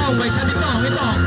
Itong, may isa dito, itong.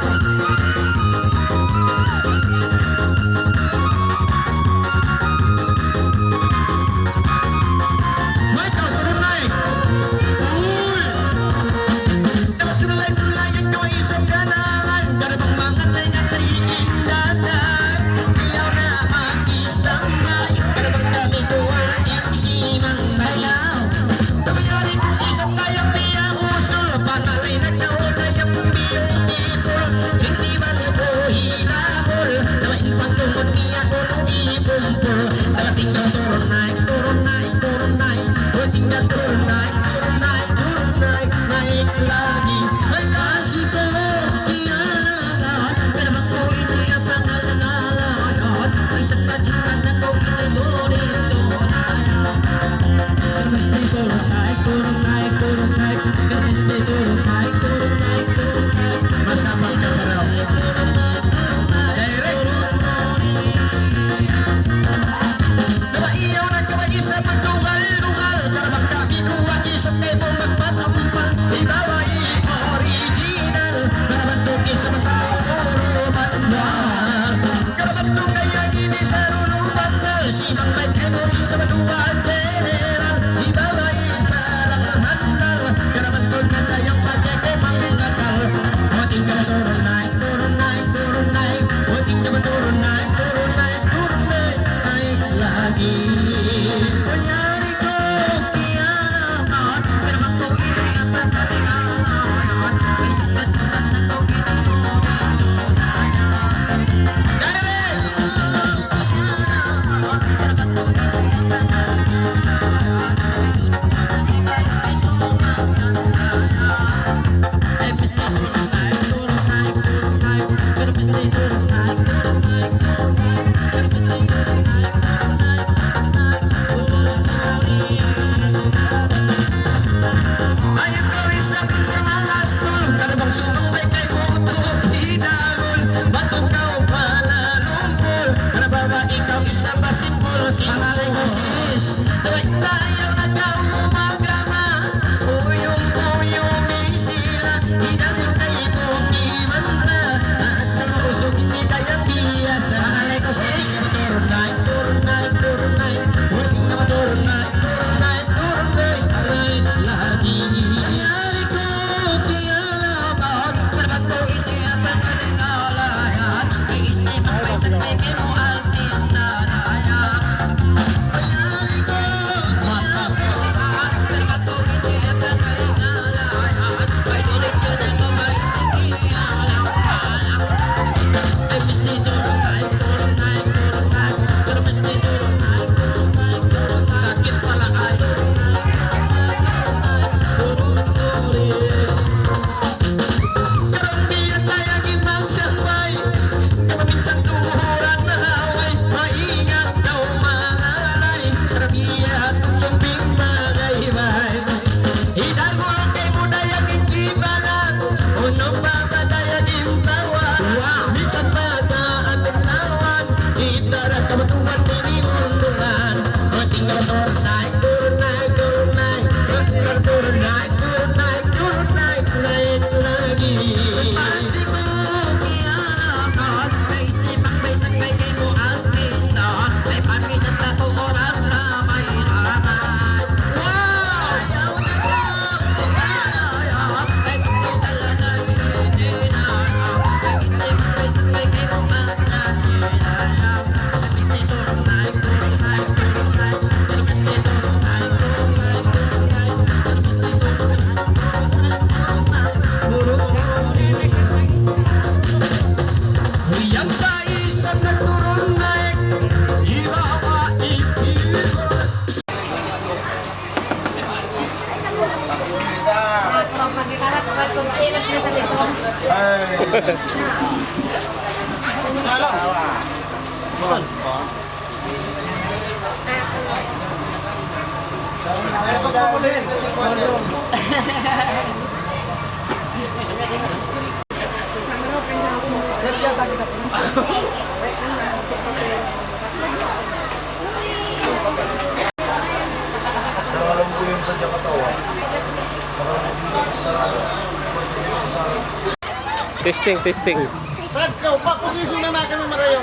Testing. Brad, pa-posisyon na kami marayo.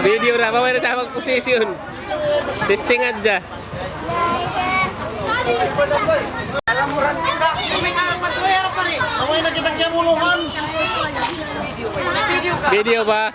Video na, mamaya na sa mag-posisyon. Testing aja. Away na kitang kiyamuluhan. Video ba?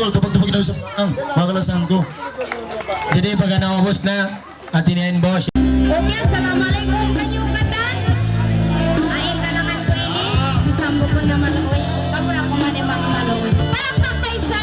Sikol, tupag-tupag daw sa parang makalasan ko. Jadi pag naubos na, atinayin boss. Okay, assalamualaikum kanyugatan. Ain talangan ko ini. Bisambo ko naman ko. Kamu na ko man mga maloy. Palakpak pa isa.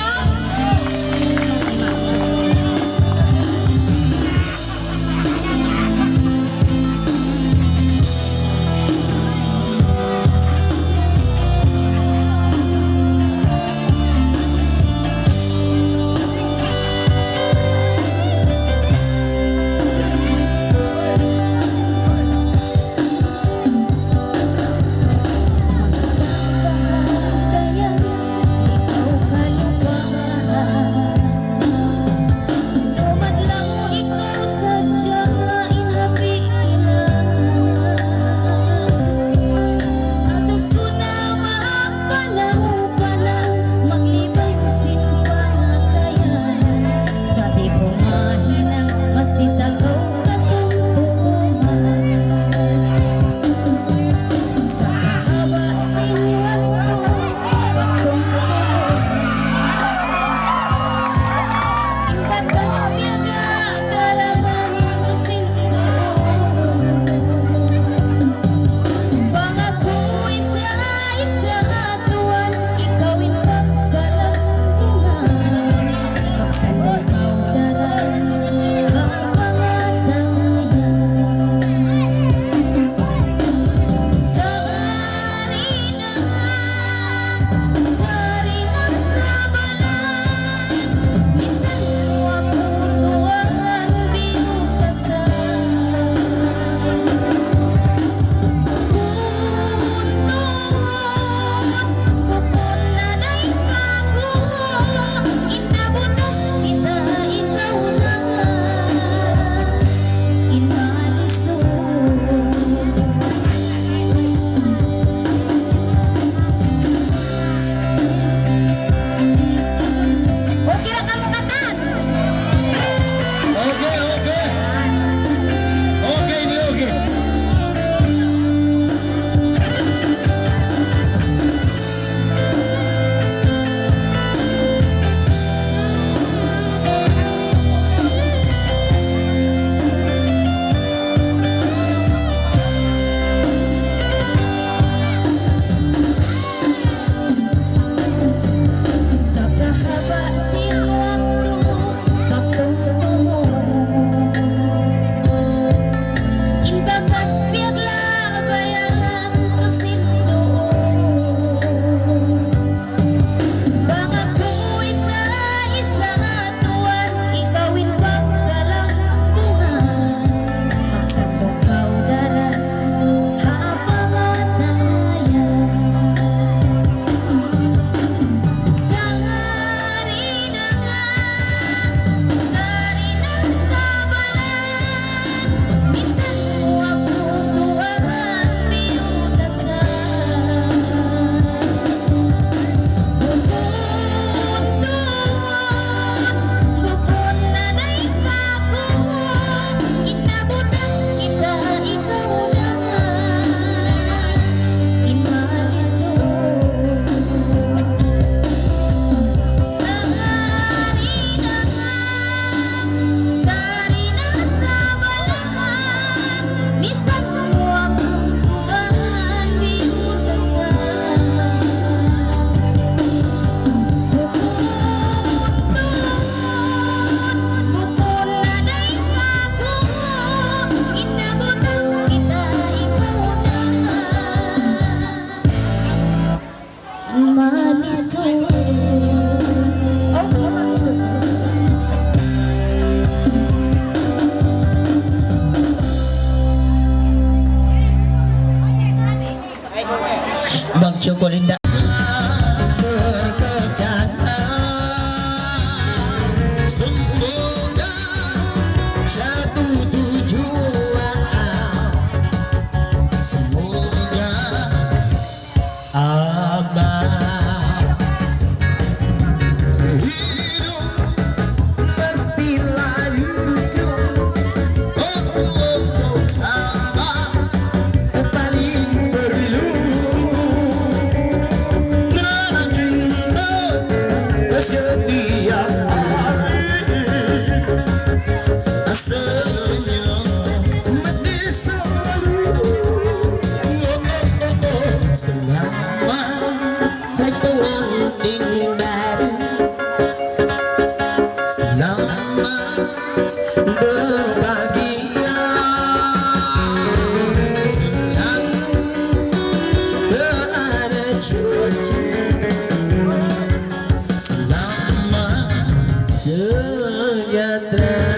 sejahtera.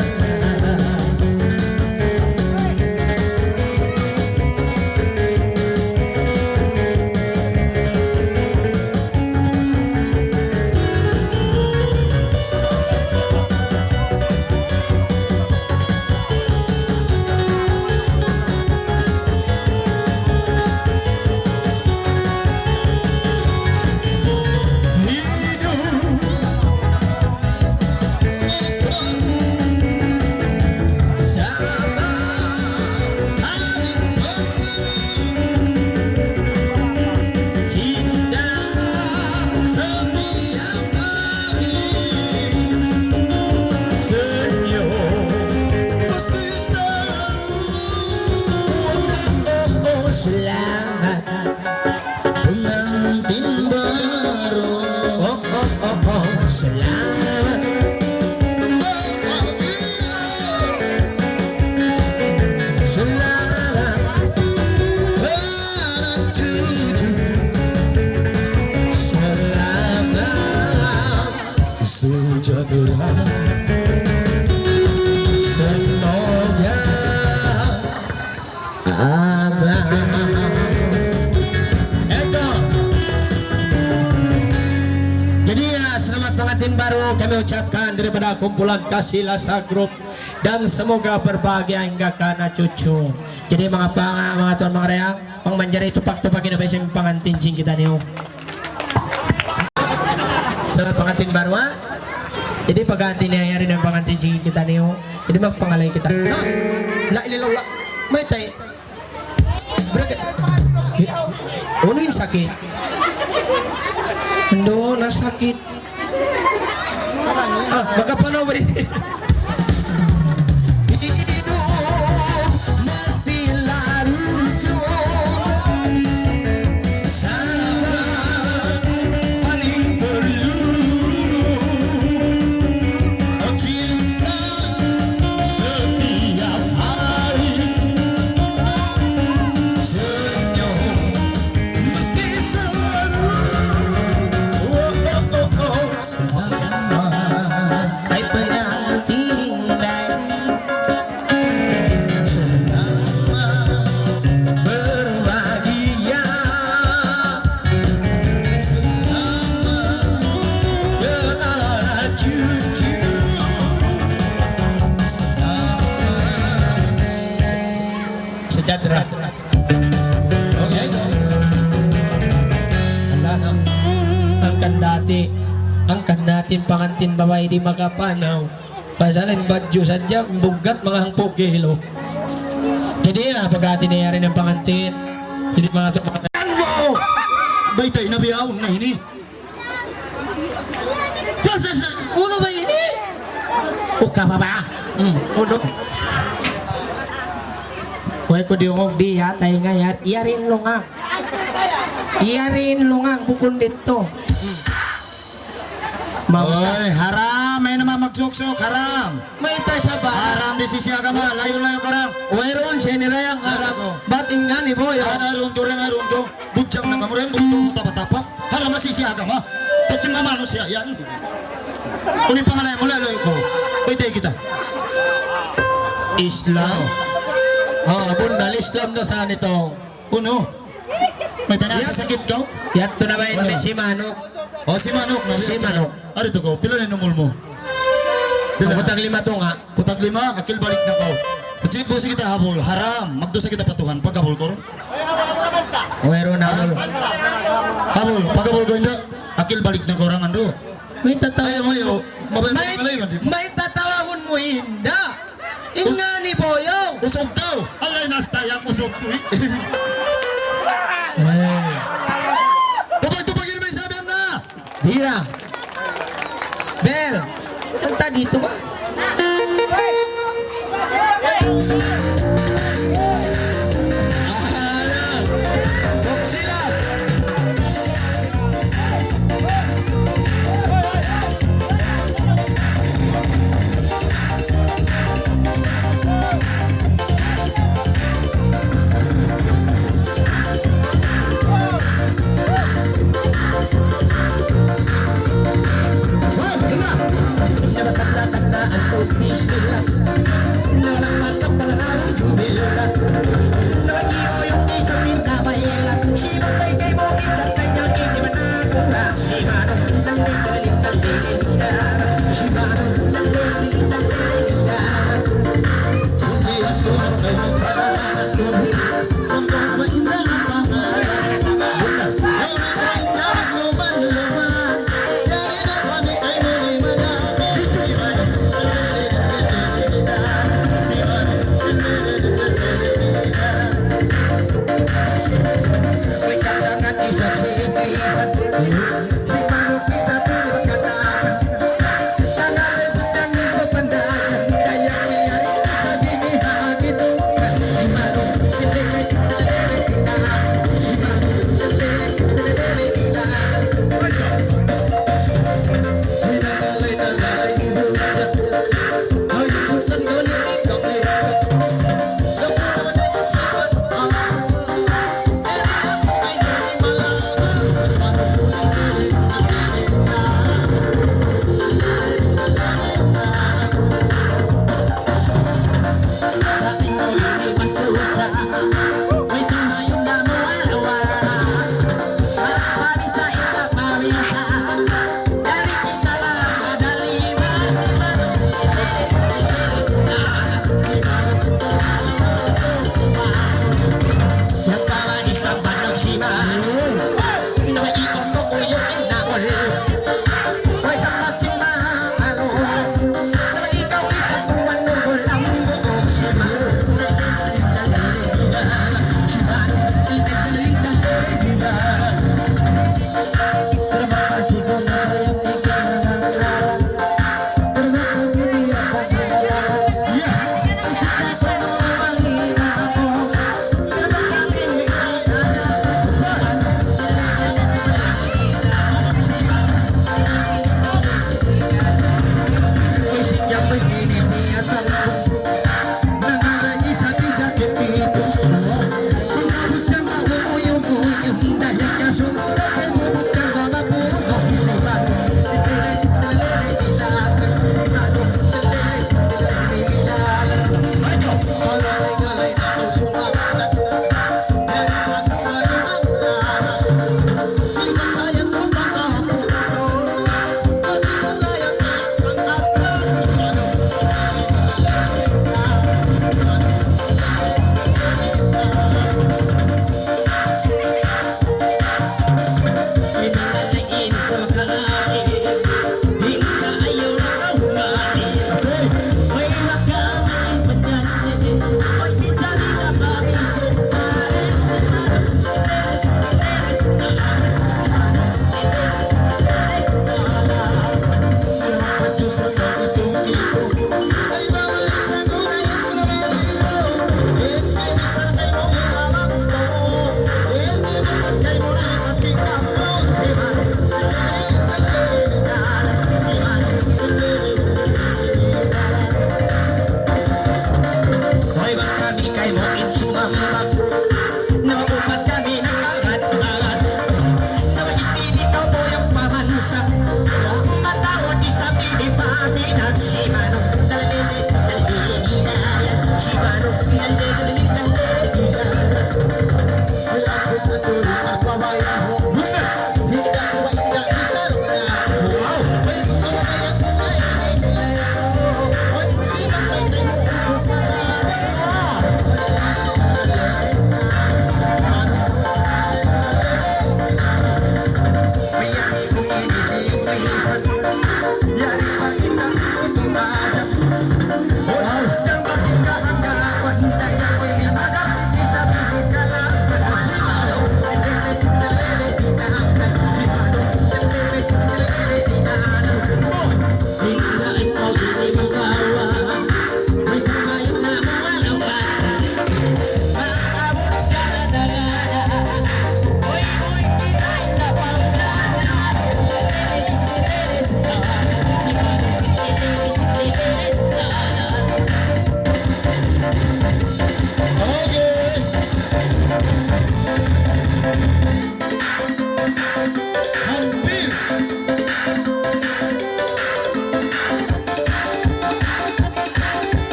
Selamat pengantin baru. Oh, oh, oh, oh. Selamat. Selamat anak cucu. Selamat sejahtera. Semoga abang. Jadi ya, selamat pengantin baru kami ucapkan daripada kumpulan Kasih Lasa Group, dan semoga berbahagia hingga ke anak cucu. Jadi mga tuan mga reyang, pang manjari tupak-tupak Indonesia pengantin cing kita niyo. Selamat pengantin baru ha. Jadi pagganti niya rin ang pengantin cing kita niyo. Jadi magpangalay kita. La ilaw la. May tay. Ano yung sakit? Ando, nasakit. Ah, baka panaw ba yun? Ay pengantin selamat berbahagia, selamat ke anak cucu, selamat sejahtera. Oke, angkan natin pengantin babae di makapanaw. Pasalin badyo sadya bugat mga hangpo kilo. Jadi ya pagkati nangyari ng pengantin. Jadi mga ito mga Baitay na biyaw na ini. uno ba ini? Uka pa ba? Uno. Huwag ko di mo biya tayo ngayon. Iyarin lungang. Iyarin lungang pupundit to. Oy, haram. May naman magsuksok, haram. May tasya ba? Haram di sisi agama, layo-layo karang. Mayroon siya nirayang harap. Bating nga ni Boy. Naroon to rin, naroon to. Budyang na kamurin, bukto, tapa-tapa. Haram masisi agama. Tati mamano siya, yan. Kunin pangalay mo, laloy ko. Baitay kita. Islam. Oh, bundal Islam na saan ito? Uno. May tanasa sakit ka? Yato na ba yun si Manok? O si Manok na. Si Manok. Ari to ko, pila na numul mo? Ang butang lima to nga. Putag lima, akil balik na ko. Pagsipo sa kita habol, haram. Magdosa kita patuhan, pagkabol ko ron. Mayroon na ako. Habol, pagkabol ko hindi. Akil balik na ko rang ando. May tatawa. Ayaw ngayon, mabalik May, ka malayo. may tatawahon mo hinda. Inga ni Boyong. Usog daw. Alay nastaya, usog ko. Tupag-tupag yun may sabihan na. Hira. Bel. Kanta dito ba? ang tupis nila. Nalaman ka pala ang tumila. Nag-iwo yung isang mintabayela. Sinabay kay Bukis at kanyang hindi manakula. Si Mano, dali-dali, dali-dali, si Mano, dali-dali. Sige ako ang kanyang pangalan ko. Ang maindah ang pangalan. Bukas, ay nakaindahan mo man naman. Dari na kami ay muli malapit. Si Mano, May kalangan isa't sigihan. Si Mano isa't pinagkalakan. Nangalabot ang ipapandayan. Kaya iyari sa binihag ito. Si Mano, dali-dali, si Mano, dali-dali, ay, bukan doon ikaw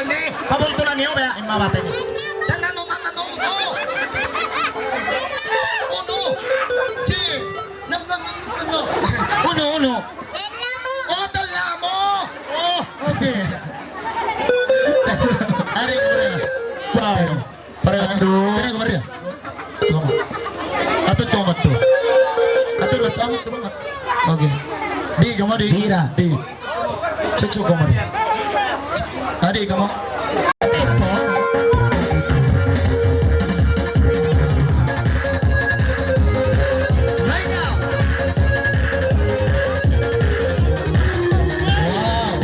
kapal ni. Pabuntulan niyo kaya ay mabata niyo. Tanano. Uno. Chi. No. Uno. Oh, dala mo. Oh, okay. Ari Maria. Wow. Para Tira Maria. Toma. Ato toma tu. Ato lo toma tu. Okay. Di kamu di. Tira. Di. Cucu kamu. Adi kamu. Right now. Wow.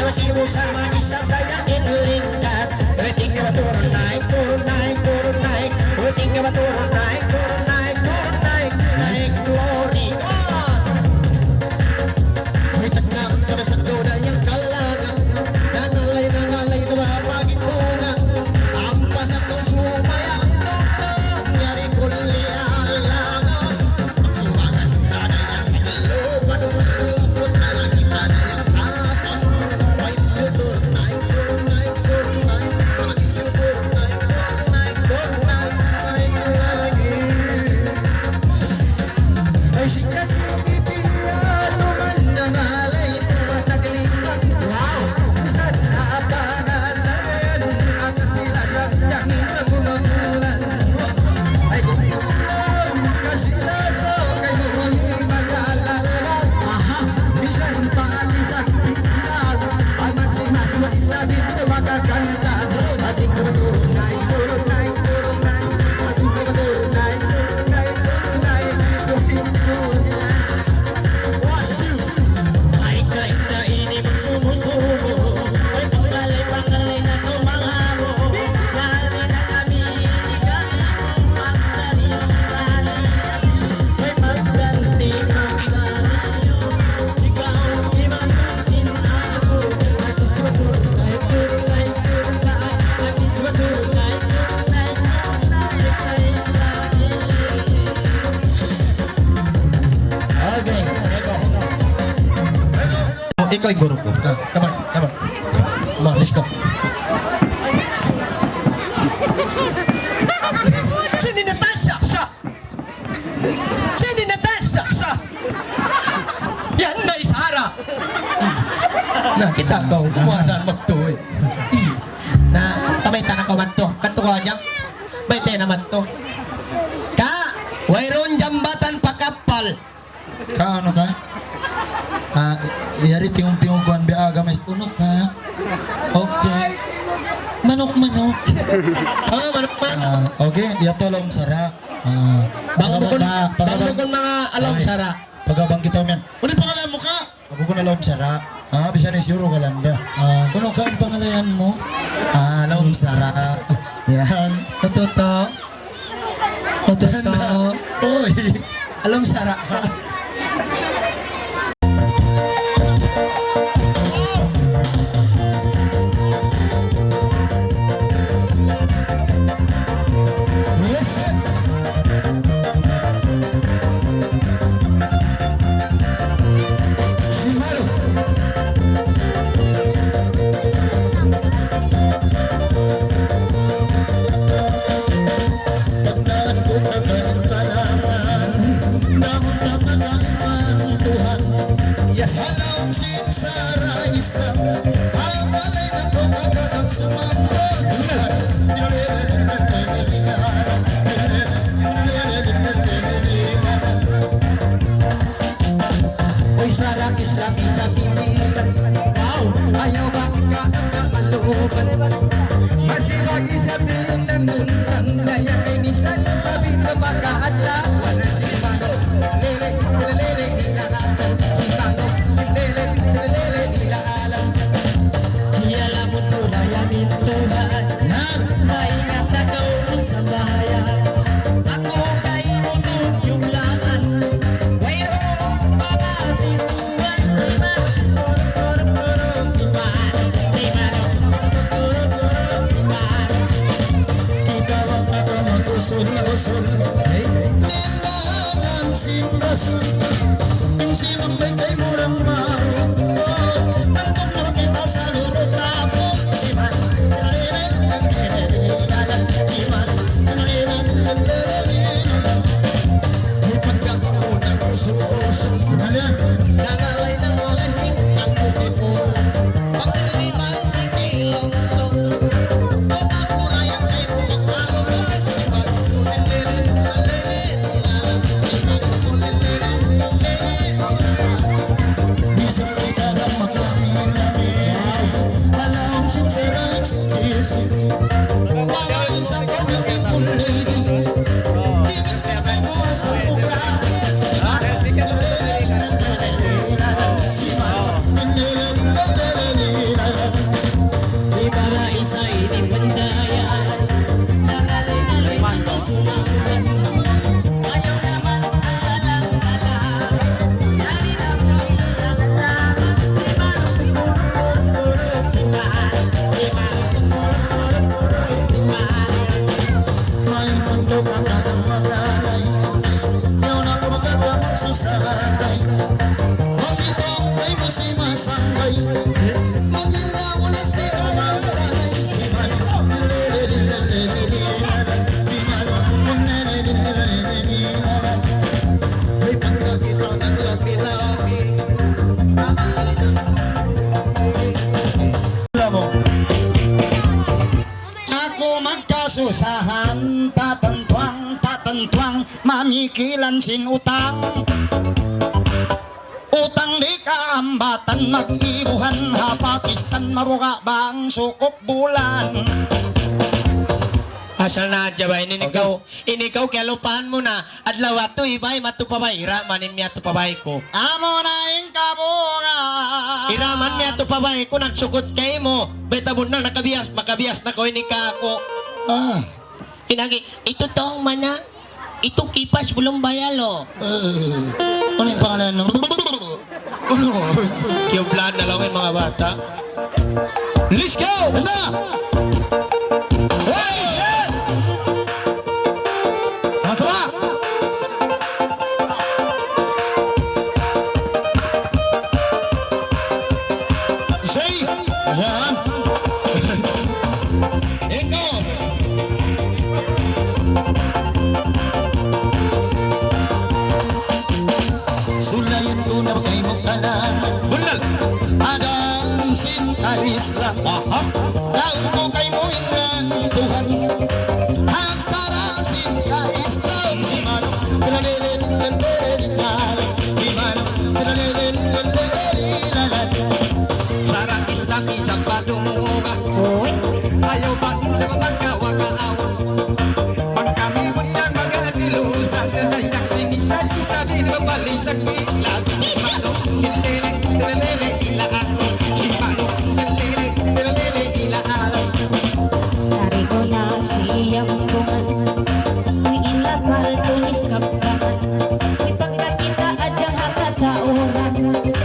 Simusan mag-isang dayakin lingkat Rating ka ba turun naik, turun naik, turun naik Rating ka ba turun naik, turun naik, turun naik Naik glory May tagnam ka sa doda yung kalagang Nangalay na mapagitungan Ang pasatong sumayang doktong Yari kuli alangan Magsumangan ka na yan sa kalupan Lupot na nakita na yan sa atang May sutur naik, turun naik, turun naik May sutur naik, turun naik, turun naik Naik lagi Ay sikat yung ipilihan Tuman na malay ito at naglipat Wow! Saan na panalan Ang sila sa tiyangin sa gumamulan Ay kumilang kasilaso Kay muli mag-alala Aha! Bisan paalis at ilang Ay masing-masing na isa dito makakanta Ating kumaturo na ituro na ituro na Ating kumaturo na ituro na ituro na ituro na ay kahit na inibig sumusubo Ay pangalay na tumangamo Lari na kami, hindi kami magsaliyong sali Ay magganti ng saliyo Ikaw imamusin ako Ay gusto tunay, tunay, tunay Ay gusto tunay, tunay, tunay Kay lagi Okay, Ikaw yung guru ko. come on, come on. Come on, let's go. Jenny Natasha! Siya! Jenny Natasha! Siya! Yan na Sara! Nakita ko, kumasaan magtuloy. Na, pamitan ako man to. Kanto ko dyan. Baite naman to. Ka! Wayron jambatan pakapal. Ka ano ka? Yari tingong-tingong ko ang biaga may unok ka. Okay. Manok-manok. Manok man. Okay, yato alam sara. Bangukon mga alam sara. Pagabang kita umiyan. Ano pangalan mo ka? Ako ko na alam sara. Bisa ni siguro ka lang da. Ano ka ang pangalayan mo? Alam sara. Yan. Katuto. Oy. Alam sara. Tandaan ko kagaling kalangan Dahon na magaling Tuhan Yes, alam sinsara islam Ang alay na ko kagalang sumambot Uy, sarang Islam isa timilan Wow, ayaw bakit ka ang maluban Masibag isa timilan Daya ay nisan sabi na makaadla Wala si Mano Lele, lele, ilang alam Si Mano Lele, lele, ilang alam Di alam mo tulayan Tuhan Nagpaingat sa kaulong sa bayan Ako kay mutud yung langan Wayroong pamatinuan Si Mano Turo, si Mano Si Mano Turo, si Mano Ikaw ang nakamagusul na usul Nilangan simbasul Ang simang may kay murang marunod Ang kumur kita sa lurot tapo Si Mano Si Mano May pagkakaunang usul-usul Nangalay ng walahing ang utipo Pag-iliman si Kilongso Pagkakurayang kay Pumakaluan Si Mano Si Mano susahanay Mamito ay masimasangay Magilaw na sa kamanay Si Mano Si Mano May pagkakita naglabi-labi Ako magkasusahan tatantwang mamikilan sin utang utang di kaambatan mag-ibuhan hapakistan maruga bang sukop bulan Asal na jabay inikaw kaya lupahan mo na adlaw ato ibay matupabay iraman niya tupabay ko amo na yung kabunga iraman niya tupabay ko nagsukot kay mo betabon na makabias na ko inika ako Inagi, ito tong mana, ito kipas bulong bayalo. Ano yung pangalan no? Ano? Kiyoblan na lang yung mga bata. Let's go! Anda! Hey! Sama-sama! Say! Ayan! Ikaw! Sulayan ko na kay mo kanan Bunal! Adang sin kaisla Taon ko kay mo inan Tuhan Hagsara sin kaisla Si Mano Si Mano Sarang islang isang patumuga Ayaw ba ilang magkawakaaw Pag kami mo niyang mag-adilusan Kadayak linisan isabi na mabalisag ilag Si Mano Tilelele ilaan Si Mano Tilelele ilaan Dari ko na siyang bungan Uy ilakal tunis kapkahan Uy pagkakita adyang hakatauran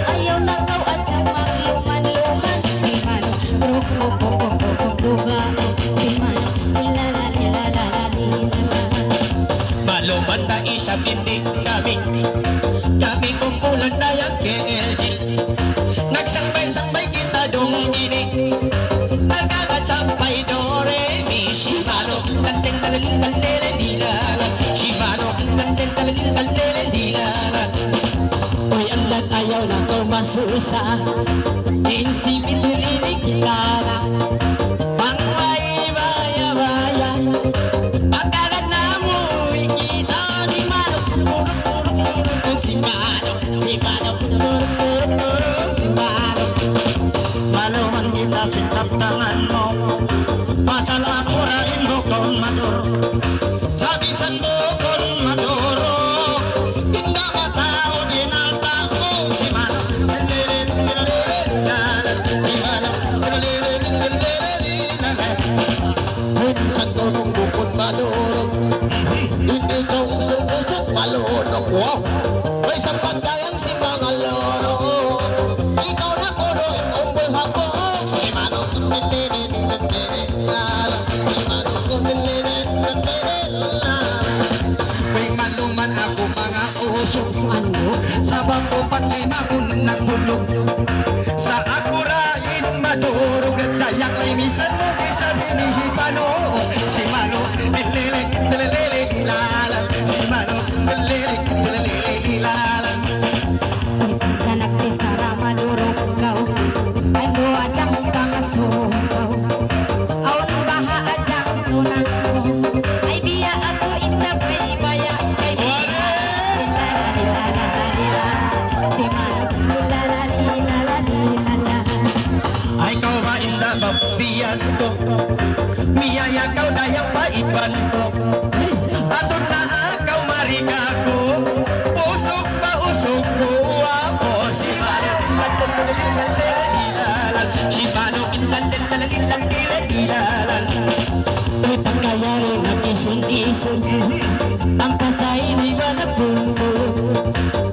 Ayaw na kau adyang magluman-luman Si man, ruk-ruk-ruk-ruk-ruk-ruga Si man, ilalalilalalilalala Maluman na isa pindig kami Kami kumpulan na yung KLGs Nagsambay-sambay kita dong ini Nagkagat-sampay do re mi Si Mano, nanten talagang kalele dilala Si Mano, nanten talagang kalele dilala Uy ang ayaw na ko masusa Insipin nililig kita na Pangmay-baya-baya Pagkagat na mo ikita Si Mano, puruk-puruk-puruk Si Mano, si Mano, puruk-puruk-puruk Si Mano Maluman kita sitap tangan mo Pasal ako rin mo kung maduro Sabisan mo kung maduro Tinda matao dinata ko Si Mano Si Mano Minsan ko nung bukod maduro Hindi ko usok-usok malunok Wow! May sapat kayang si mga loro Ikaw na puro ikong buhako Si Mano Si Mano May maluman ako mga usok Sa bangko pati maunang nagbulog Sa akurain madurog At dayak limisan mo di sabi ni Hipano Si Mano Lelele ilala Si Mano Lelele ilala Ganak di sarama durog kau Ay mo adyang pangasukaw Awan baha adyang tunang ko Ay biya ako isabay baya Kay Ilalalilalala Si Mano Ilalalilalala Ay kau mainda mabiyan ko Miyaya kau dayang paiban ko Aton na akaw marika ko Usok pa usok ko ako Si Mano Si Mano Uy pagkayari na ison-ison Ang kasay di ba na puno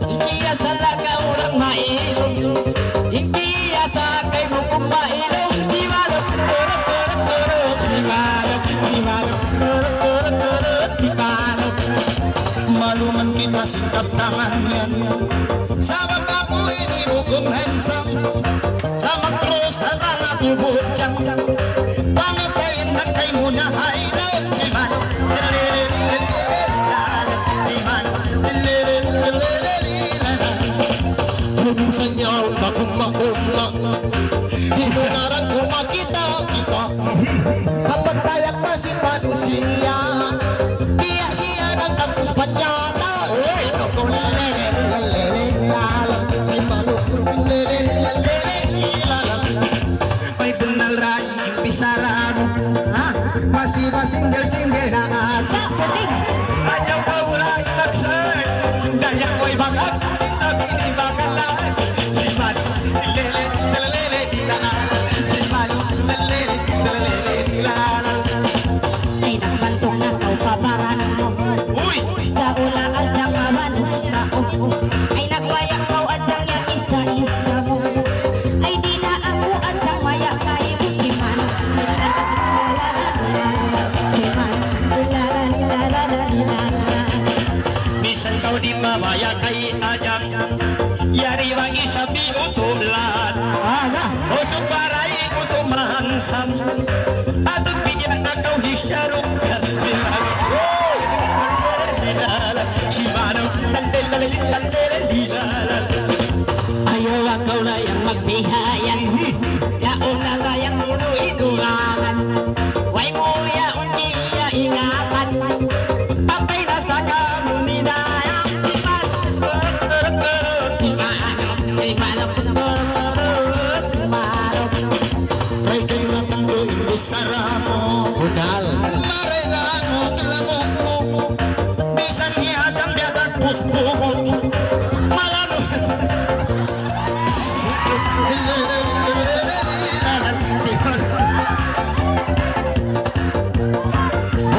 Ikiya sa lagaw lang mailong Ikiya sa kay mo kumailong Si Mano Si Mano Si Mano yan. Sa mga po inibukong hansam, sa magkros na mga bubutsyang, pangatayin na kay muna hayran. Si Mano, si Mano, minsan niya makumma, di mo narang kumakita-kita. Sa pagtayak na si Mano siya, diya siya ng tapos patyata. Ito ko lalala, si Mano lalala. May bunal ray, pisara mo, single na asa. Ayaw ka wala inaksay, daya ko'y bagat, sabi ni bakalan. Si Mano, lele, dilala. Si Mano, lele, dilala. Ay nagbantong na kau paparan mo. Uy! Sa ula at sa mamanus na upo. Ay nagwayak kau at sa yang isa-isa mo. Ay di na ako at sa maya kay mo. Si Mano, si Mano, Bisan kau di mabaya kay ajang, yari bang isabi utumlan. Usok baray utumrahansam, atut bigyan na kau hisyarok. Si Mano, dilala. Si Mano, dilala. Ayaw ang kau na yang magbihayan, yaon na tayang inulangan. Way mo yaon niya ingatan, patay na sa kamunidayang ipas. Si Mano, si Mano, si Mano. Ay kayo natanggo imbisara mo, Unal. Marilang mo, talamok mo, bisan niya dyan biyadag pusbukot. Malano.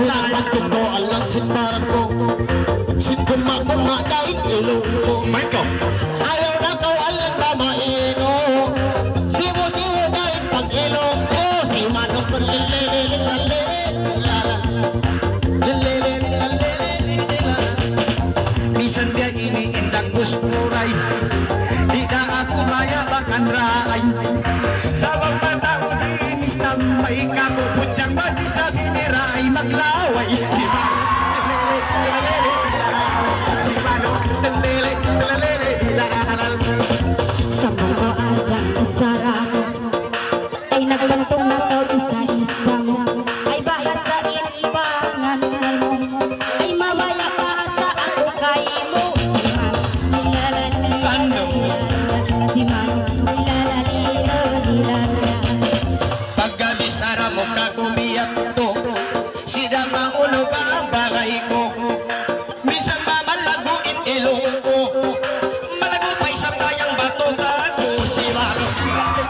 Lalang ko alang sinbaran ko, sinkumma kahit ilong ko. Ayaw na ko alang kamaino, siwo-siwo kahit pag ilong ko. Si Mano minsan dia iniindak gusmuray, di na ako maya bakan raay. Sa mga tao diinis na may kabubutyang madi sa biniray maglaway. Si Mano, si Mano, sa mga adyang isara mo. Ay nagbantong na kau isa-isa mo. Ay bahas sa inibangan mo. Ay mawaya para sa ako kay mo. Si Mano, Ano? si Mano, dilala. pagkabisara mo kagumiyak to, sila maulo ba ang bagay ko? Minsan mamalaguin ilong ko, malago pa isang bayang bato ko. Si Mano, si Mano,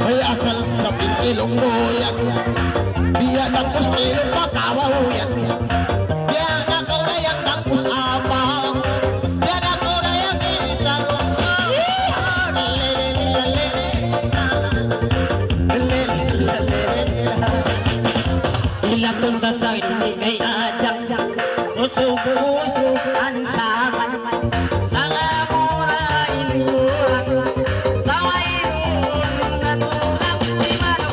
may asal sa ilong mo yan, biya ng pustilo pakawaw yan. Biya na kau na yang tangkus apa, biya na kau na yang isang ilatong dasay kay ajak, usog-usog ang saman, sa ngamura inuran, sa wainun na tulang. Si Mano,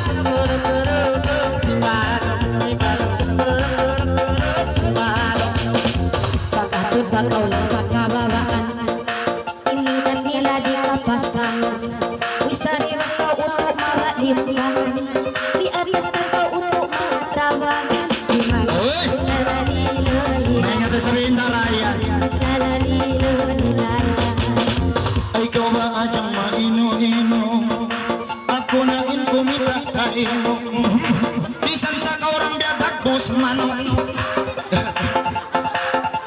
si Mano, si Mano. Pagkatod ba kau lang pagkababaan. Ininan nila di kapasangan. Uy sarili kau untuk maradimkan. Di atas na kau untuk magtawagan. Si Mano, Uy! May nga to sabihin talaya, ay ikaw ba adyang maino-ino, ako na in kumita kaino. Bisan sa kaurang biyadag dos manok,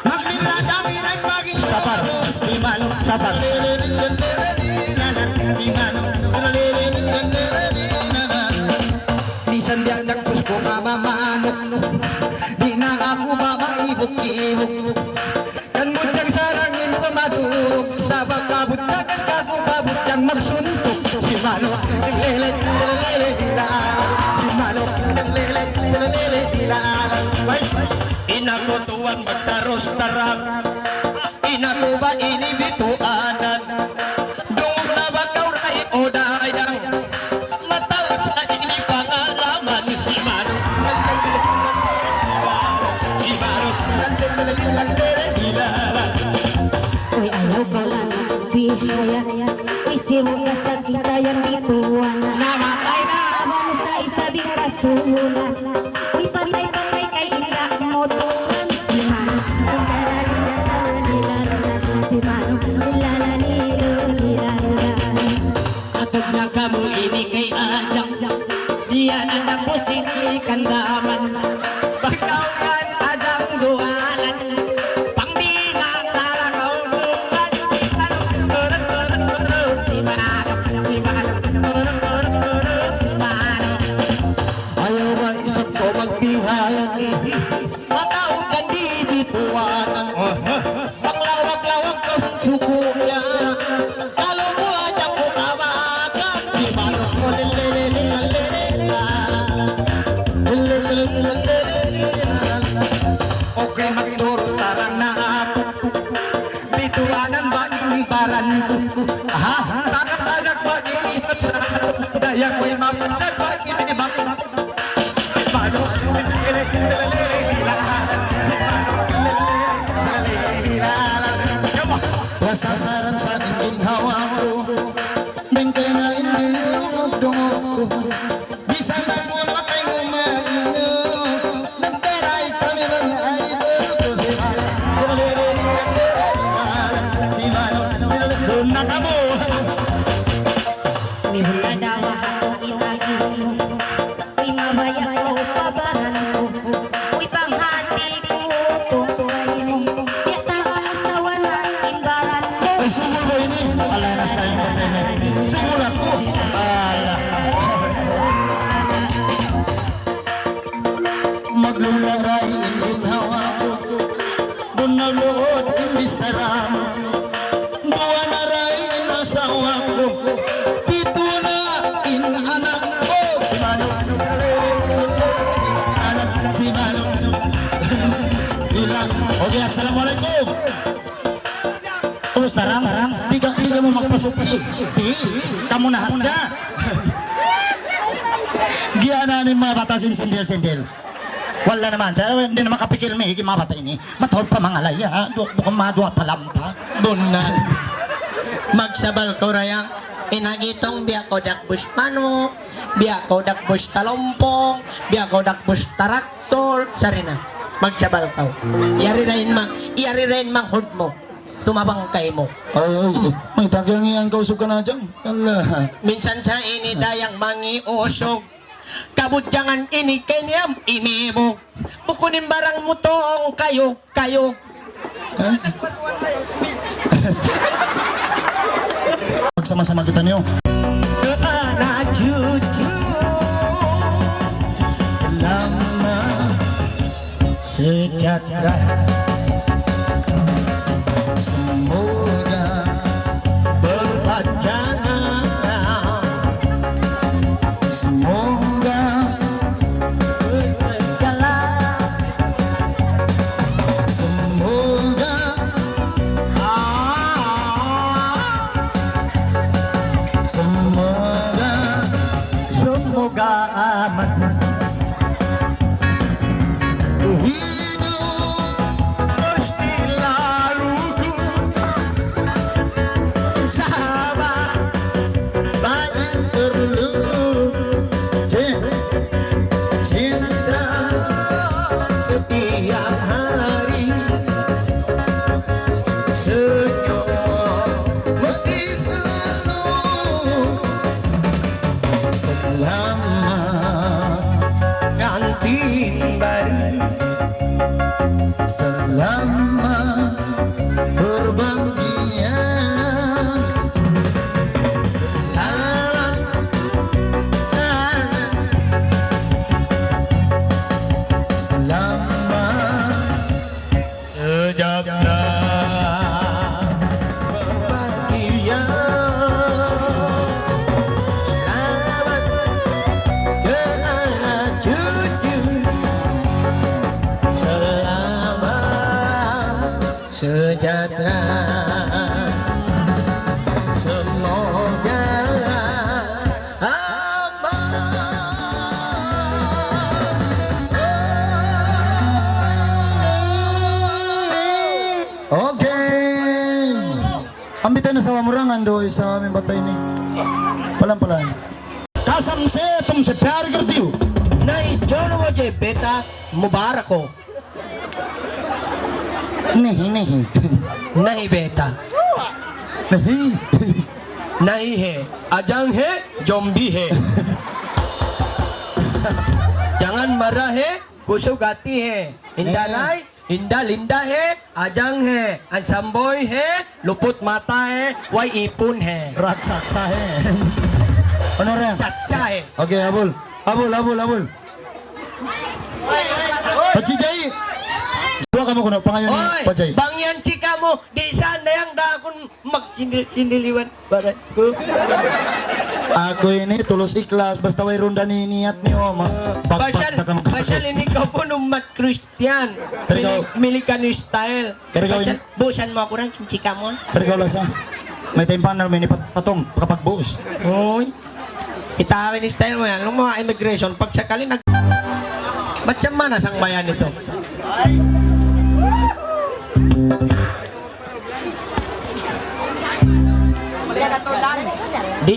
maglila dami rin maging sapar. Si Mano, sapar. Si Mano, bisan biyadag dos ko mamamanok, di na ako makaibok-ibok. Kan mo diyang sarangin pumadurog, sa pagkabutag at kakubabutyang magsuntok. Si Mano, lele, dilala. Si Mano, lele, dilala. Inakutuan magtaros tarang, inakuba inibituanan, doon na ba kauray o dayang, matawag sa ini pangalaman si Maro. Si Maro, Uy, ayaw ko lang bihaya. Uy, simulas sa kita yung ituan. Namatay na! Abang sa isabing rasulan. Uy, patay-patay kay ira mo doon. Si Mano, si Mano, atag na kamo ini kay Ajang, diyan ang ako sinikandaman. Pagkaunan Ajang dualan, pangbinang talakaw duman. si Mano, si Mano, si Mano. Ayaw man isip ko magbihaya, matawag ka di bituanan. Panglawag-lawag ko sa suko niya, kalo mo Ajang ko kawakan. Si Mano, okay, magturo tarang na ako, bituanan ba inibaran ko? Aha, tanak-tanak ba inisap sa daya ko'y mapasag ba inibak? Paano? Wasasaran sa aking hawa ko, bingkay na hindi yung magdungog ko. Bisa na mo na kay umaino, nagtaray kami ng idol ko. Si Mano, doon na ka mo. Uy, hula daw ang ilagi mo. Uy, mabaya ko, pabaran ko. Uy, panghati ko, tutuay mo. Yataan sa walang imbaran ko. Ay, sumul ba ini? Alanas tayong patene. Sumul ako. Ala. Maglularay ingin hawa ko, doon na lood hindi saram. Duwa na ray inasawa ko, pito na inanak ko. Si Mano, anak si Mano. Ilang. Okay, assalamualaikum. Kumusta Rang? Di ka mo magpasuki. Di, kamu na hatsa. Giyana ni mga bata sindel-sindel. Wala naman, hindi naman kapikil may higit mga bata ini. Matawag pa mga laya, bukang mga duwa talampa. Bunan magsabal ko rayang inagitong biya ko dakbus mano, biya ko dakbus talompong, biya ko dakbus taraktor, sari na magsabal ka. Iyari rin mang hud mo, tumabang kay mo. Ay, may tagyang iyan kausog ka na dyan. Allah. Minsan sa ini dayang mangiusog, kabudyangan ini kay niyam imibog, bukunin barang mo tong kayo. Magsama-sama kita niyo. Anak cucu Selamat sejahtera. semoga berpanjangan, semoga semoga semoga aman hidup sejahtera. Semoga Okay. Ambitan na sa wamurangan do sa aming batay ni. Palan. Kasam se तुमसे प्यार करती हूँ. नहीं जो मुझे बेटा मुबारक हो. नहीं नहीं बेटा नहीं. नहीं है अजंग है जोम्बी है. jangan marah है कुछ गाती है. इंदा नाई इंदा लिंदा है अजंग है अंसम्बोय है लuput mata है wai ipun है Raksasa है. Ano rin? caca है. Okay, abul. Pachijay. Dua kamu kuno pangayon ni Oy, Pajay. bang yan chika mo, di sana yang dakon magsindiliwan barat ko. Ako ini tulus ikhlas basta way ronda ni niat niyo Basyal ini kau pun umat Kristian. Kaya Milikan style. Kaya Basyal, busan mo ako rin, chika mo. Pero lasa. May timpan na may patong kapag buos. Oy, itawin ni style mo yan. Nung mga immigration, pag sakali nag... Macam mana sang bayan ito? Di,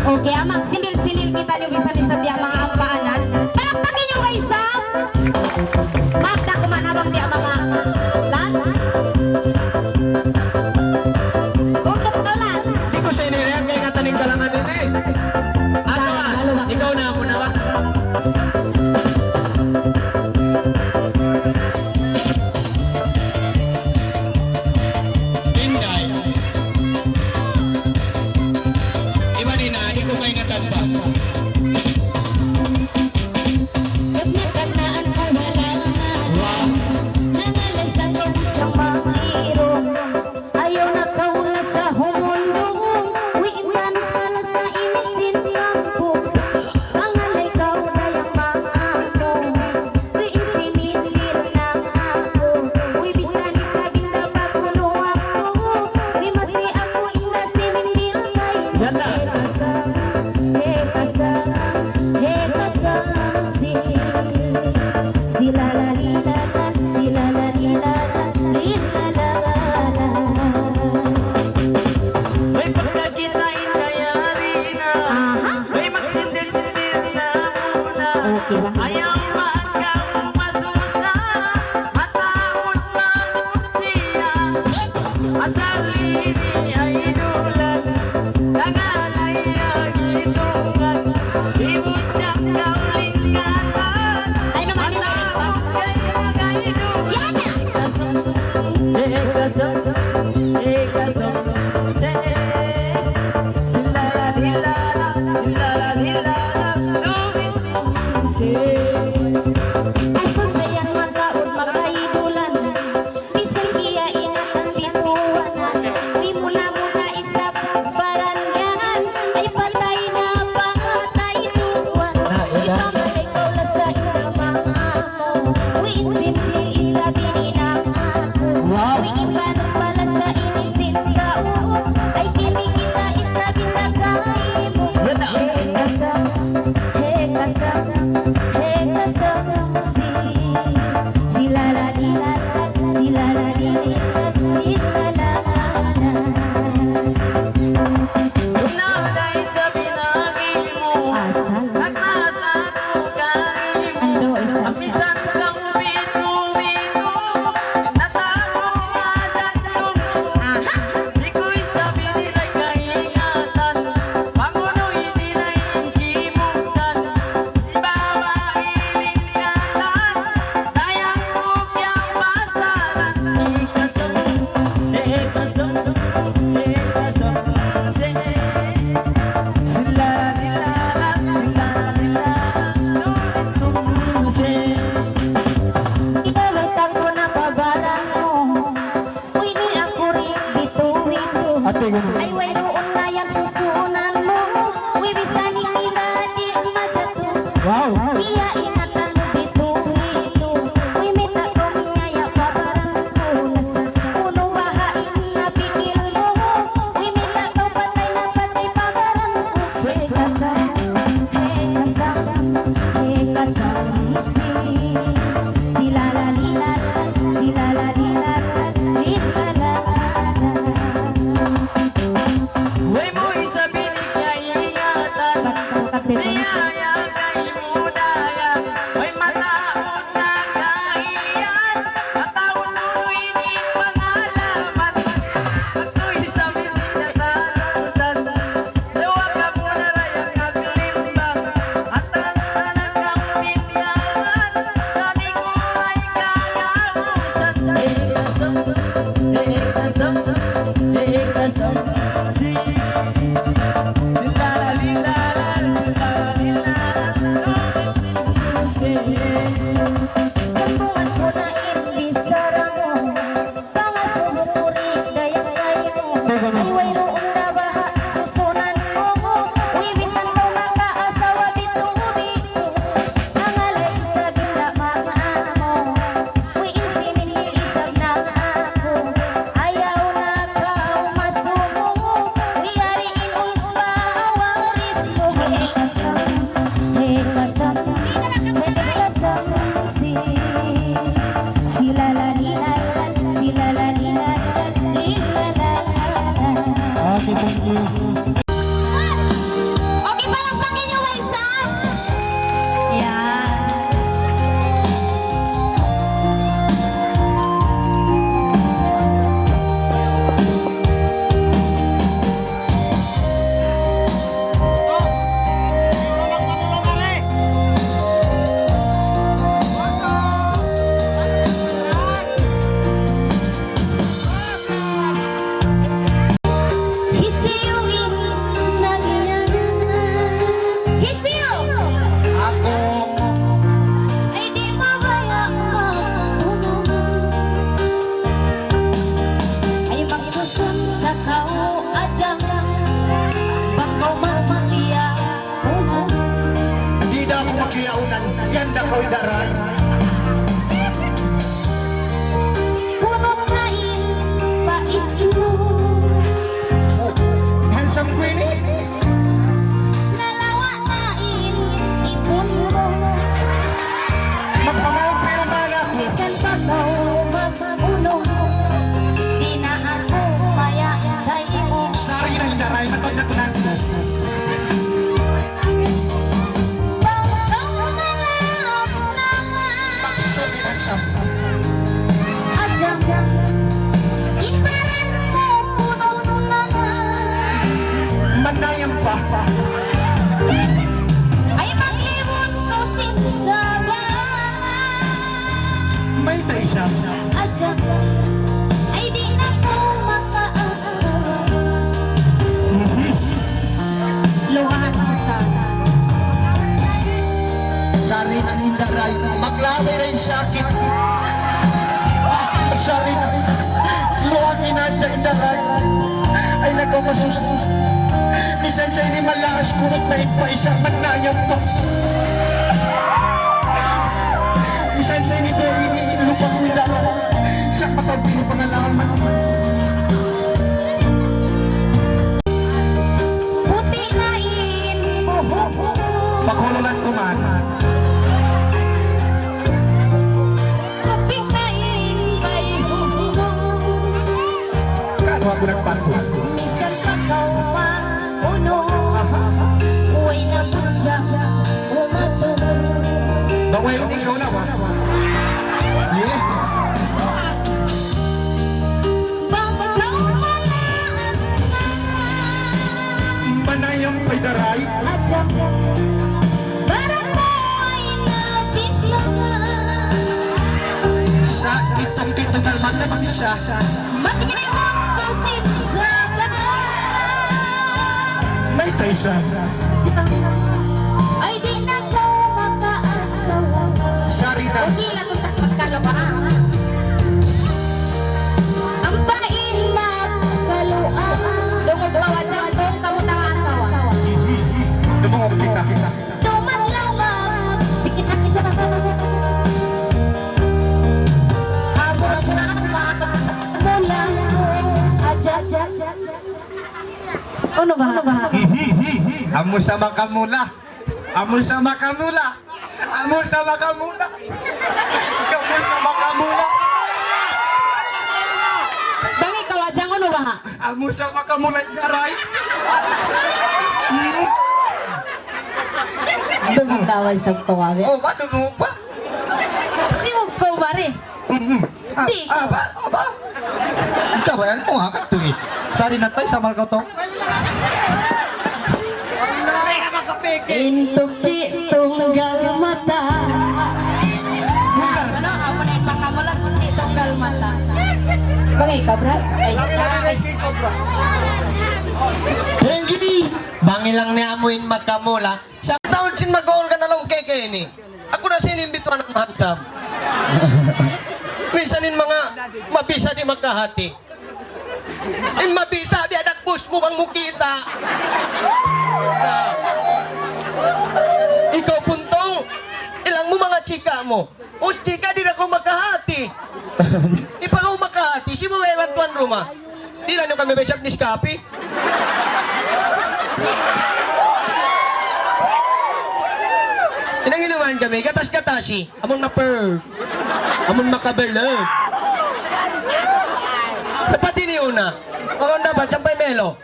Okay, amak sindil-sindil kita niyo bisa ni sa biya mga ampaanan. Palakpakin niyo kay Sam. Magda kuman abang biya mga lan. Huwag ka lan. di ko sa inirihan kaya nga taning kalangan ini. Ano ka? Ikaw na ako na ba? Inday. Iba din na, di ko maingatan ba? Nagnakanaan ko halangan. Nangalasan ko siyang mga irong. Ayaw na kaula sa humundo. Uwiintanos pala sa inisin kampo. Pangalay ka udayang mga ako. Uwiinsinilil na ako. Uwibisani sa ginda pagulo ako. Rimasi ako inda sinindil kayo. Sila la li la la, sila la li la la, li la la la la. May pagkakita inayari na. Aha, May magsindil-sindil na muna. okay ba? Ayaw magkang masusa. Matakot magkursiya. Asalin ay inulan. Tangalay ang itungan. Ibut niyang kaulingatan. Ay naman yung Matakot kayo kainulan. yan na! Asan sayang magkaon magkaidulan. Bisan iya ingat ang bituanan. Di mula-mula isap barangyan. Ay patay na pangatay tuwan. Ipamalay ko la sa inamang ako. Uwiin simple isabinin ako. Uwiin banos pala sa inisin kao. Ay kinig kita isabin na kaimo. Hekasam, hekasam, hekasam. si la la li la si la la li la li la la. Uy mo isabihin niya ingatan. Bakit dito? Niyaya kay mudaya. May mataon na kaiyan. Mataon mo hindi pangalaman. Ako'y sabihin niya talusan. Luwa ka muna rayang naglimbang. At tanang kang binyaman. Dati ko ay kalamusan. Ekasam, si Sambungan ko na imbisara mo, mga sumuturing dayang kayo. Ay wayroon na baha, susunan mo. Uy, bisan ko makaasawa, bito-bito. Ang alay sa gila, mga amo. Uy, isimin nilisag na ako. Ayaw na kao masumo. Uy, ariin uspa, awaris mo. Hekasam, si la la li la si la la li la li la la. Okay, thank you. Okay, palakpakin niyo may saan? Yan. Hisiyuin na ganyan. Hisiyo! ako Ay di mabaya mapuno. Ay magsusun sa kao adyang bangko magmaliya una. di na ako makiyaunan. Yan na ko'y daray. Kunot na paismo. Handsome Queenie. Nalawa na ipon mo. Magpamahog pero malas. Bisan pa kao magulo. Di na ako maya sa'yo. Sari ng daray. Matod na tunan. Bangkang malap na nga. Pagsusukin handsome. Adyang iparan mo puno na nga. Manayang pa. Ay mag-iwon ko simsaba. May tayo siya. Adyang ay di na ko makaasawa. Luwahan mo sana. Sari ng indaray. Maglawi rin sakit. Sari ng luwag inadya indaray. Ay nagawa masusunod. Bisan siya hindi malakas kunot na igpaisang manayang pa. Bisan siya hindi pero iniinlupang nila. Sa kapabili pangalaman. Puti na buhok. Pakulungan ko man. Kuping na bayhong. Kano ako nagpanto? Minsan pa kao puno. Uy na putya umato. Baway yung ikaw na ba? Yes. Bangkang malaas na nga. Manayang pa'y daray. Adyang parang mo ay nabisangan. Sa itong dalman na mag-isa. Mag-iwon ko simsaba. May tayo siya. Ay di na ko makaasawa. Sari na. O sila kung takpagkalawaan. Ang pain magkaluan. Dungog bawat sa kong kamutang asawa. Lumungog kita. Tumadlaw magpikita. Amot na mula ko. Adya. Ano ba? Amo sa makamula. Amo sa makamula. Amo sa baka muna. Kamu sa baka muna. Bang ikaw adyang ano ba ha? Amo sa baka muna karay. Dumagaway sa kawawi. Oh, ba tungo pa? Di mo ko bari. Di ikaw. Aba. Ikaw ba yan? Oh, hakat to eh. Sari na tayo, samal ka to. Intupi tunggal mata. Ano? Ako na yung pangamulat. Tunggal mata. Bang ikaw, Brad? Ay. Kaya gini. Bangi lang ni amuin magkamula. Sa taon sin mag-goal ka na lang kay ni. Ako na sinimbituan ng handsome. Minsanin mga mabisa di magkahati. In mabisa di anak bus mo bang mukita. Ikaw puntong, ilang mo mga chika mo. O chika di na ko magkahati. Di pa ako magkahati, si mo may tuan ruma. Di lang nyo kami besap ni Scapi. Inanginuman kami, gatas-gatasi, amon maper, amon makaberlog. Sa pati ni una, kung dapat, sampay melo.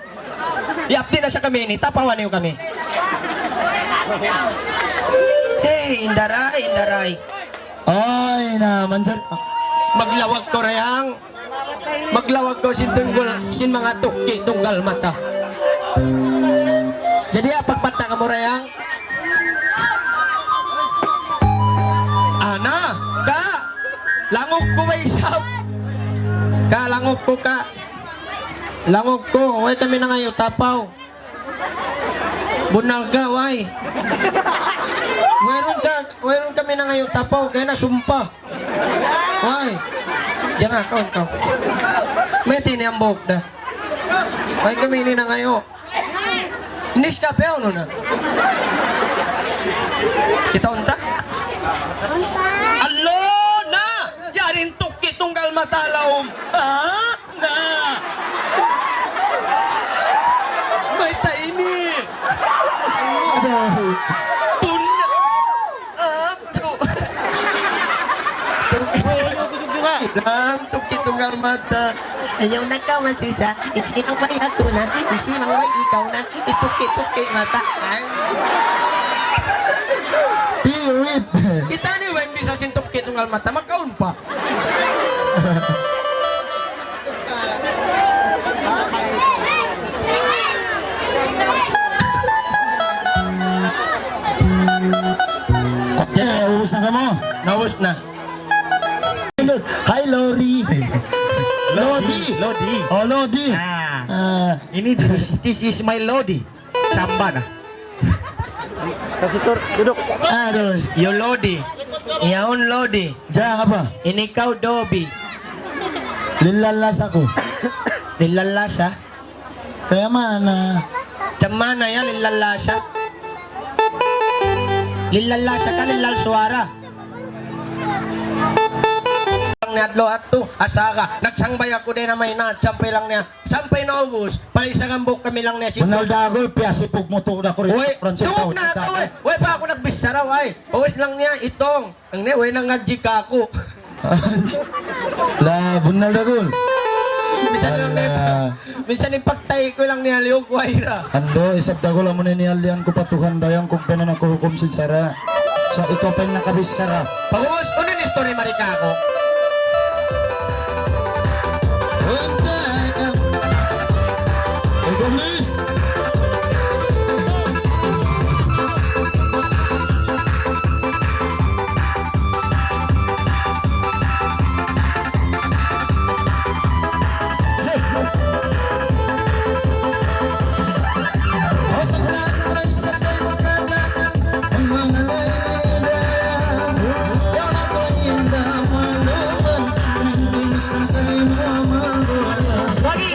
Iapti na sa kami ni, tapawan niyo kami. Hey, indaray. Ay naman dyan. Maglawag ko reyang. Maglawag ko sin tunggol, sin mga tukki, tunggal mata. Jadi pagpata ka mo reyang. Ana, ka, langok ko may isap. Ka, langok ko ka. Langok ko, way kami na ngayon tapaw. Bunal ka, way. Mayroon kami na ngayon tapaw, kaya nasumpa. Way, diyan nga, ikaw. May tiniambok na. Way kami ni na ngayon. Hindi siya pew, no na. Kita unta? Alo na! Yarin tukki tunggal matalaom. Na! May taimi. Pun. Lang tukki tunggal mata. Ayaw na ka masisa. Isinong may ako na. Isinong may ikaw na. Itukki-tukki mata. Piwit. Kita ni Wen bisa sintok kitunggal mata magkaon pa. Ubus na ka mo. Naubos na. Hi, Lori. Lodi. Oh, Lodi. Ini this is my Lodi. Samba na. Aduh. Yo Lodi. Iyaon Lodi. Diyan ka ba? Inikaw Dobi. Lilalas ako. Lilalasa. Kaya mana? Chamana ya lilalasa. Lilalasa ka lilal suara. Ni adlo ato asaka nagsangbay ako din na may sampay lang niya sampay na ubos palisa gambok kami lang niya si Ronaldo ako piasipog mo to na ko rin. Uy, tuwag na ito eh. Uy, pa ako nagbisara, uy. Uwis lang niya itong. Ang niya, uy, nangadjika ako. La, Ronaldo ko. Minsan ipagtay ko lang niya, liog, waira. Ando, isab dago lang mo na niyalian ko patukan dayang kung tanan ako hukom sinsara. Sa ikaw pa yung nakabisara. Pag-uwas, ano yung story, Marika ako? Please. Wagi!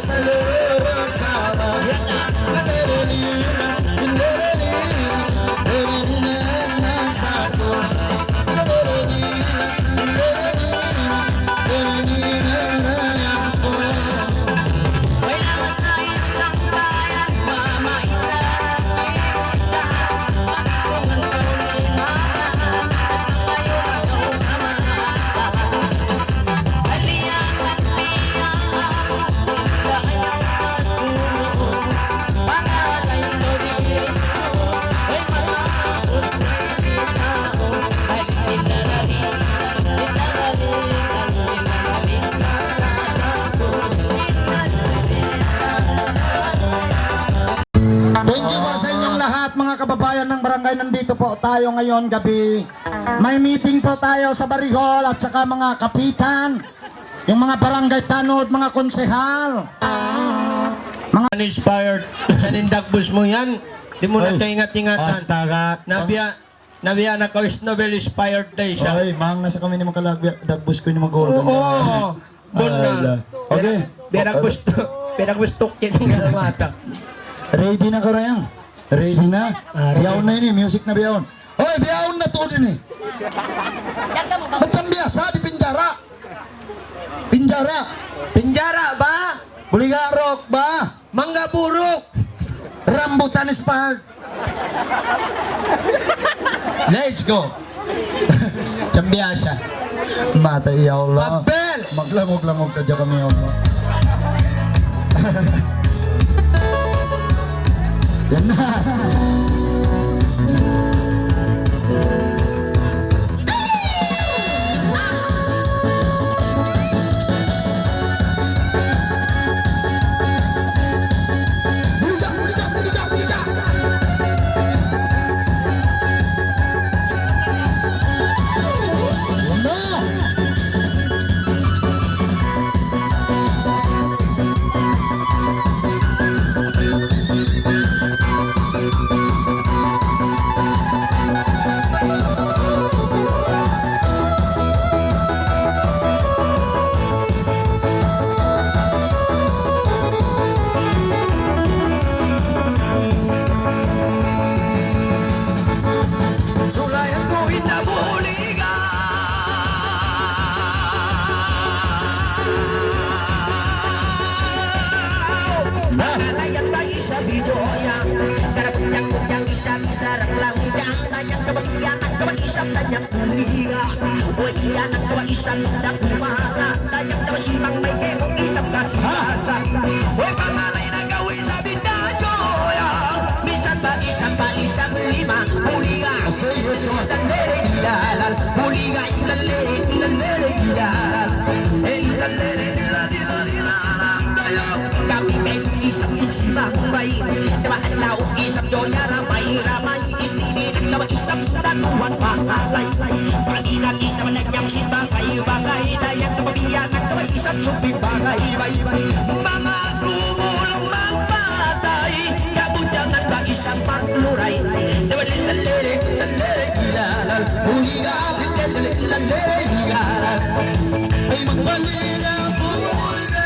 seluruh sahabat. May lawas na isang bayan, Mama Inday. Kung ang taon ay ngayon aliyan at tiyan, dahil masunod, pangalay mo dito, ay matakot sa tao, ay inalaling, Thank you po sa inyong lahat mga kababayan ng barangay. Nandito po tayo ngayon gabi. May meeting po tayo sa Barihol at saka mga kapitan, yung mga barangay tanod, mga konsehal. Inspired sa nindagbus mo yan. Di mo na Oy, ito ingat-ingatan. Astaga. Nabiya na ka is Nobel inspired day siya. Oy, mang nasa kami ni dagbus ko ni mag-goal. Oo. Doon na. Okay. Binagbus tukit ng mata. Ready na ka rayang? Ready na? Biyaon na yun eh, music na biyaon. Hoy, biyaon na to din eh. Macam biasa di penjara. Penjara. Pinjara ba? Buligarok ba? Mangga buruk. Rambutan Spark. Let's go. Cambiasa. Mata ya Allah. Papel. Maglangog-langog saja kami ya Allah. Yan na. Tulayan ko inabuligan. Nalayan tayo sa videoya. Karapag-yang isa-isa lang-langang. Tayang kabagian ang kabag-isang tanyang kuliga. O iyan ang kabag-isang nakumara. Tayang kabasimang may kemong isang kasihasa. O pamalay na gawin sa binajoya. Minsan ba isang pa isang lima. Kuliga. Ilalere gidalal. Kuliga ilalere gidalal. Ilalere gidalal. Kami kayo isang isimang bay. Dimaan na o isang doya ramay. Istini ng nawa isang datuan pangalay. Pag-inat isang nanyang simbangay-bangay. Dayang nababiyan ng nawa isang suping bagay-bay. Mga sumulong magpatay. Kabunyangan ba isang pangluray. Ilalere gidalal. Kuliga ilalere gidalal. Ay magpalila pula.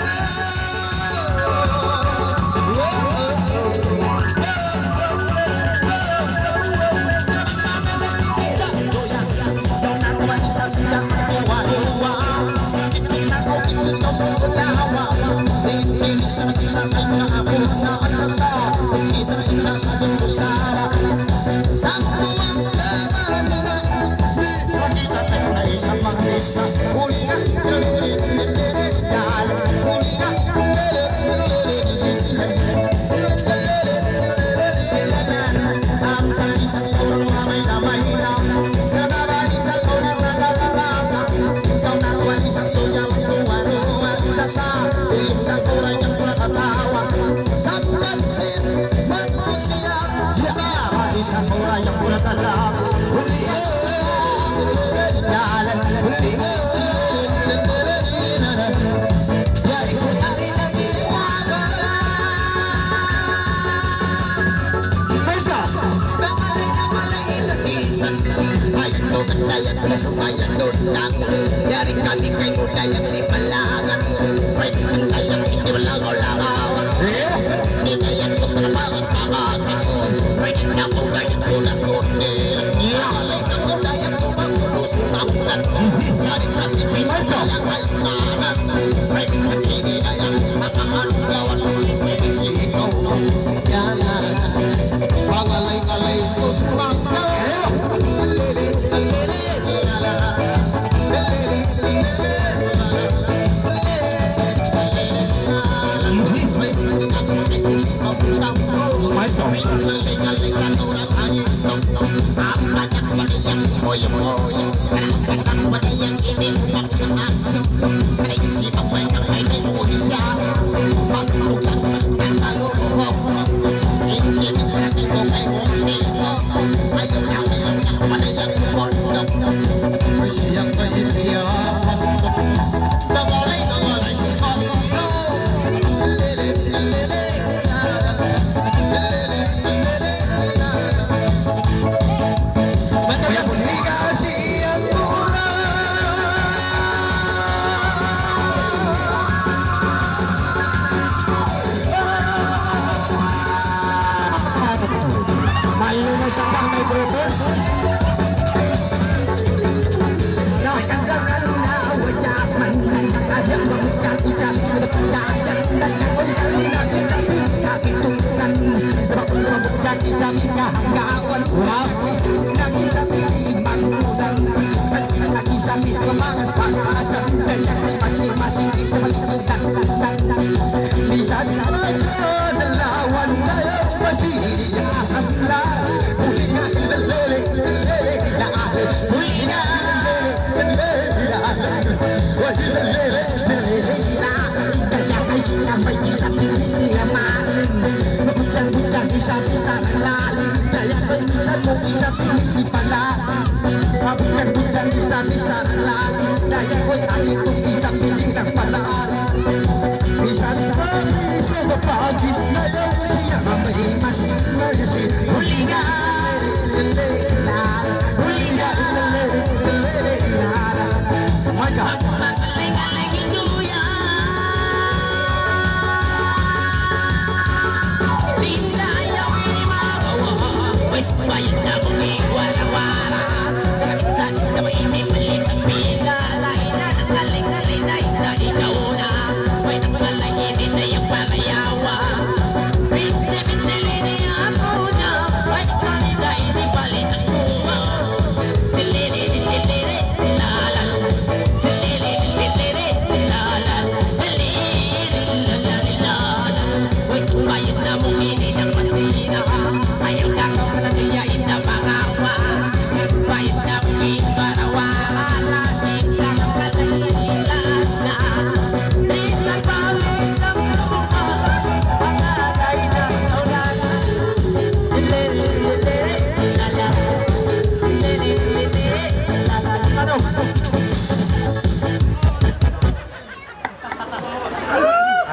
Dari kami kay budaya limalangan. Pwede sandayang hindi walang ulangan.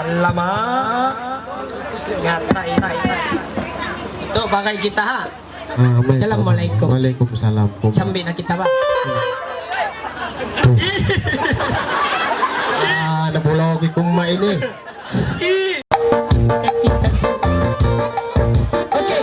Alamak. Ito, bagay kita ha. Assalamualaikum. Waalaikumsalam. Sambil na kita ba? Nabulog kong maini. Okay.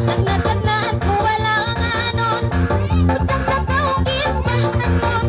Tagnat-tagnat ko walang anon Utang sa tawagin, mahal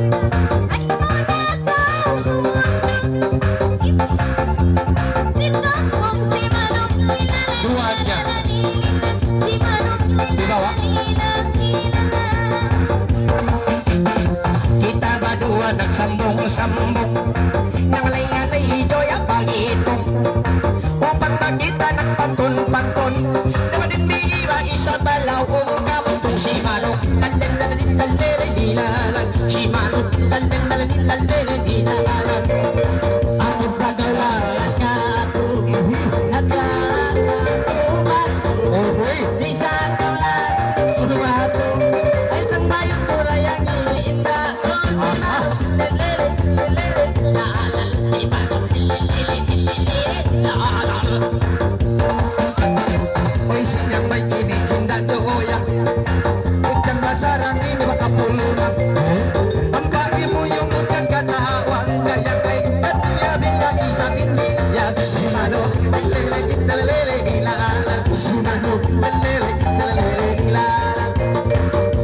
Si Manok, lele, lele, ilalan. Si Manok, lele, lele, ilalan.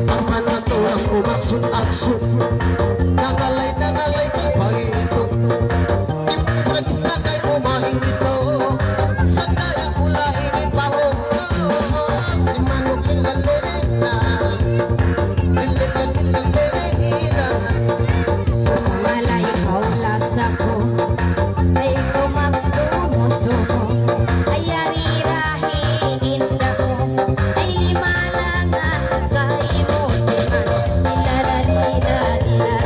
Ang manaturang umaksyon-aksyon, nagalay ka pag-iito. Sa gisa kay umaing ito, sa kaya ulahin pa ho. Si Manok, lele, Malay ikaw lasa ko ay tumagsumo-sumo ay arirahin ko ay limalangan kay mo si man ilalalila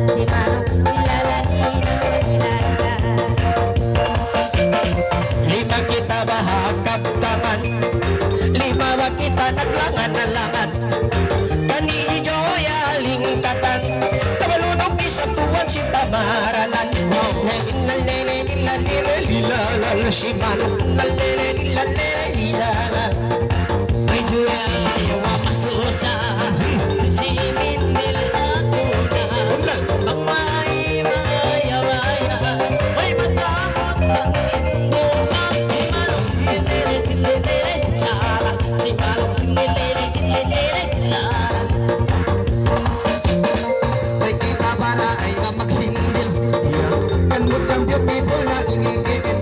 si Manok ilalalila Lima kita bahagap tangan, lima wa kita naglangan-langan. Kani ijoy alingkatan, kabalunok isa tuwan si tamaranan. Lala si Manok, lala. Ay juya yawa masusa, si Mindel ako na. Ang maya-maya, ay masakot ang indo. Si Manok, silele, silala. Si Manok, silele, silala. ay kita para ay magsindil. Kan mo champion people na ingigin.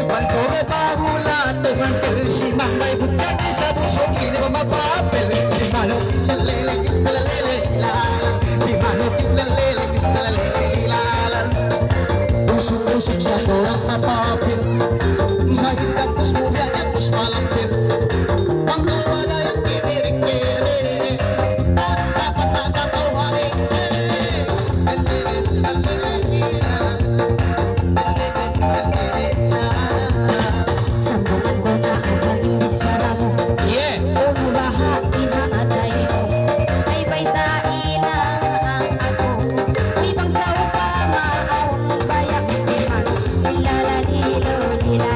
Pantore pahula tumantel si Mamay Butang sa busog sino ba mapapel. Si Manok, lele, lele, ilalan. Si Manok, lele, ilalan. Usok-usok sa korang mapapil. Sa itagpos mo yan, itagpos malampil. Ang kalwala yung kinirik-kiri. At dapat nasa pawaring lele, lele, ilalan. sambungan ko na ang bisara mo Yeah. Umubahati na atay mo ay baytain na ang ako ibang sawa pa maaon bayak si man ilalalilo lila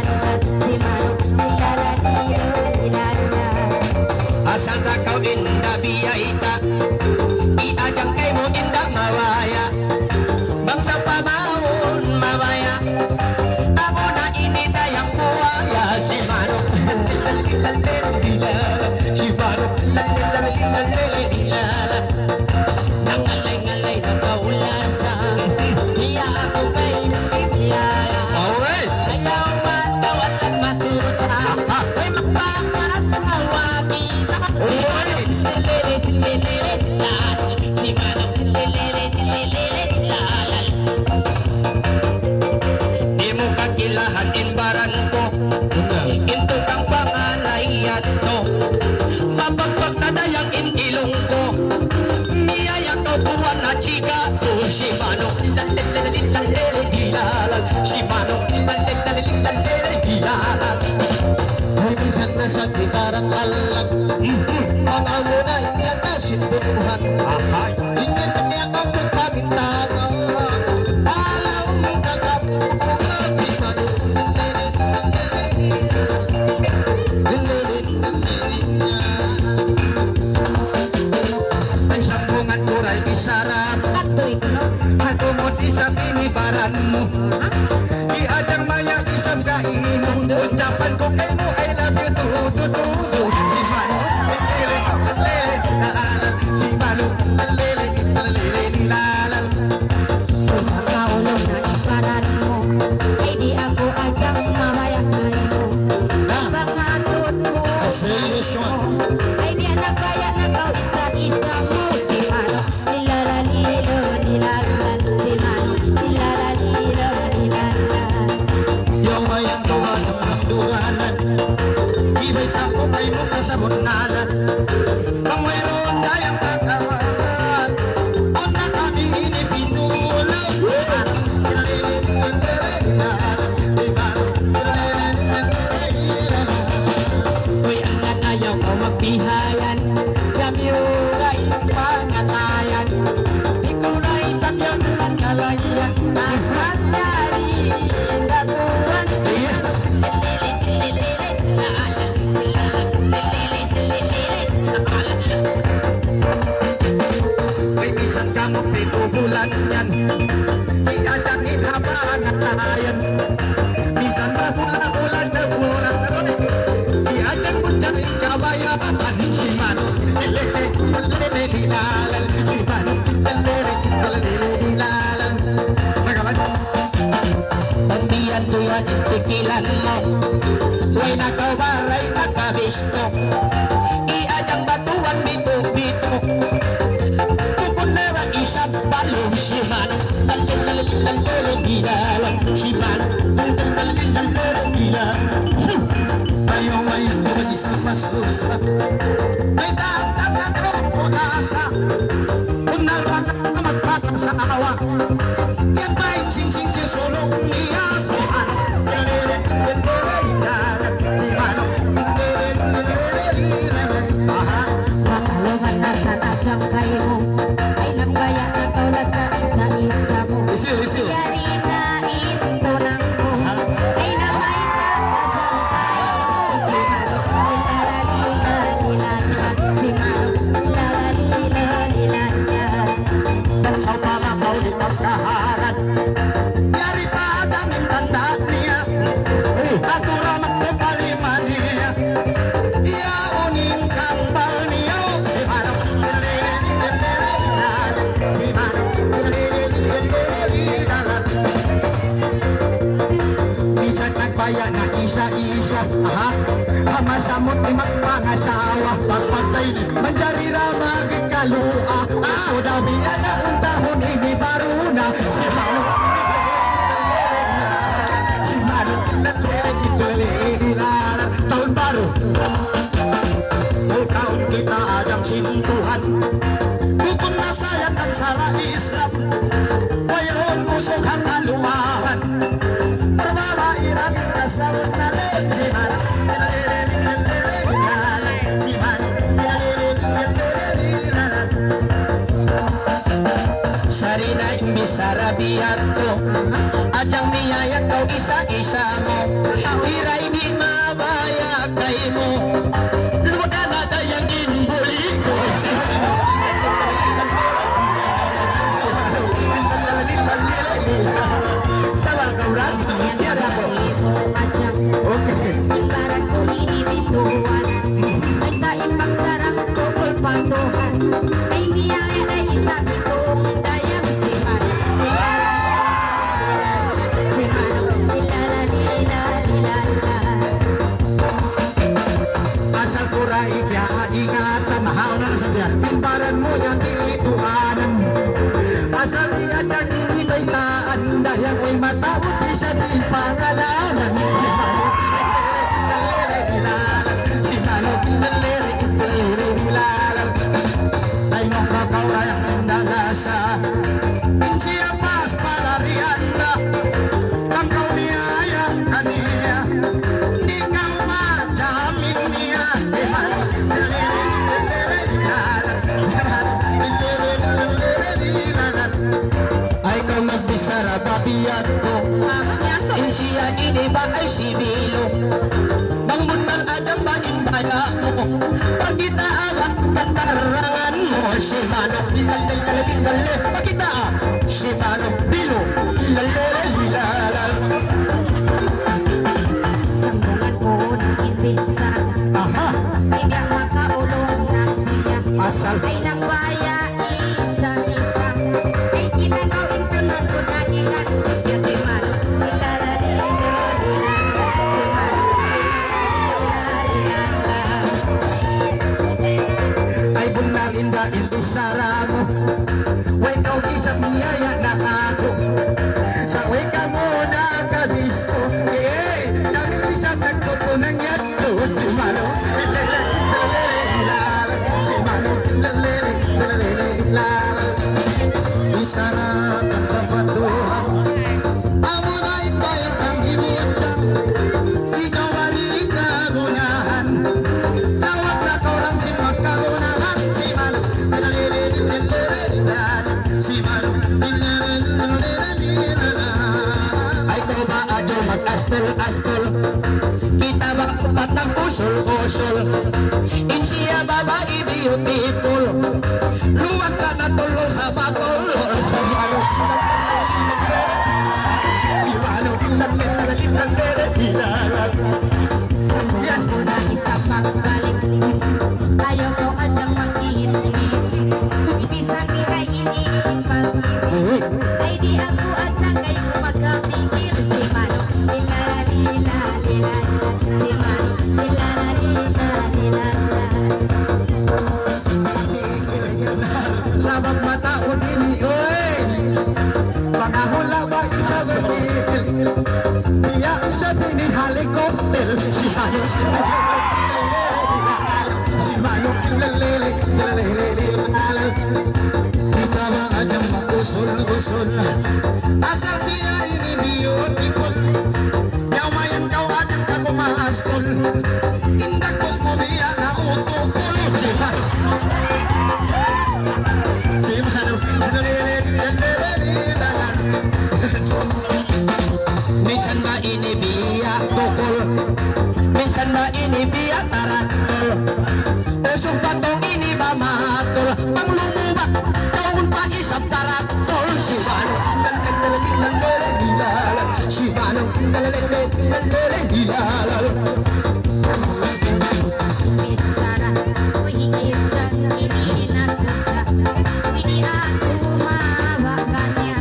Kalimutan yung pikilan mo. Way nakawaray nakabisto. Iadang batuan bito-bito. Kukunara isang balong si Manong. Lalalalalalalalalalam si Manong. Lalalalalalalalalalam. Ayaw-ayaw mo isang pastusa. May dapat ka pag-asa. Kung nalwag ka magpakasawa. Yan ba'y ching-ching si sulong niya si Manong. Si Manong. Makaluman na sa tadyang kayo mo, ay nagbaya na kaula sa isa-isa mo. Isi. Yari na ito ng mo, ay namay na tadyang tayo. Si Manong, lalalilalilala, si Manong, lalalilalilala. Sa pamamaulit ang kaharan. Yari pa daming tanda niya. Atura magpapaliman niya. Iaunin kambal niya. Si Manong. Si Manong. Isa't nagpaya na isa-isa. Hamasamot ni magpangasawa. Pagpatay ni manjarira magkalua. So dami na untahon ini baru na. Si Manong. Si Manong. Tahun baru. Taon kita adang sintuhan. Bukod na sayat at sara Islam. Mayroon pusok ang kalumahan. Pababairan kasal na rin. Si Manong. Si Manong. Sarina imbisarabihan ko. Adyang niyayak daw isa-isa mo. Iray di mabaya kay mo. Luwag ka na tayang inbuli ko. Sa Walgauran. Yan ang ibo kadyang, imbaran ko inibituan. Ay sa ipagsarang sukol pantuhan, ay niyaya ay isa bitong dayang si Manong. Si Manong, lalalilalilala. Asal kura ikya ingatan mahal na sabihan. Timbaran mo yan diituanan. Asal iya dyan inibaitaan. Dahil ay matawag di sa di pangalanan. Si Manong. Si Manong. Ay nung kakawrayang nalasa. Siya mas palarian na. Tangkaw niya kaniya. Di ka majamin niya. Si Manong. Ay kau magbisara babiyan ko. Siya ini ba ay sibilo. Bangbunal adang bagindaya mo. Pagkita awak pantarangan mo. Si Manong lilalalalalala. Pagkita si Manong bilo. Lilalalalalala. Sambungan ko ng imbisa, Aha. ay biyang makaulong na siya. Asal. Ay nagbaya isa-isa, ay kita gawin ko ng kunagilan. Siya si Manong, lalalilalilala. Si Manong, lalalilalilala. Ay bunal inda imbisara mo. Way kau isang niyaya na ako. Sa way ka mo nakabisto. Dami isa nagtutunan yan ko. Si Manong. Si Manong. Isara kang kapatuhan. Amo na ipayo ang himuot dyan. Ikaw balik na gunahan. Lawak na korang si magkagunahan. Si Manong. Si Manong. Ay kau ba adyo mag-astol-astol. Kita ba patang usol-usol. Insiya babae beautiful. Luwag ka na tulo sa batol. Sa Manong. Si Manong. Sambungan ko na isa pagbalik, ayaw ko adyang mag-iinit. Ibisang ikay iniipag, ay di ako adyang kayo magkapigil. Si Manong, si Mano si Mano kita mga diyang makusol-usol asal siya ini beautiful yawayan kau ajang ako mahastol indagos mo biya na utupol si Mano minsan ba ini biya tukol minsan ba ini biya taratol usong patong ini ba matol pang lumubak taon pa isang taratol si Manong hilalal si Manong hilalal Bisara, uy isa, hindi na susa. Uy di ako mawakannya.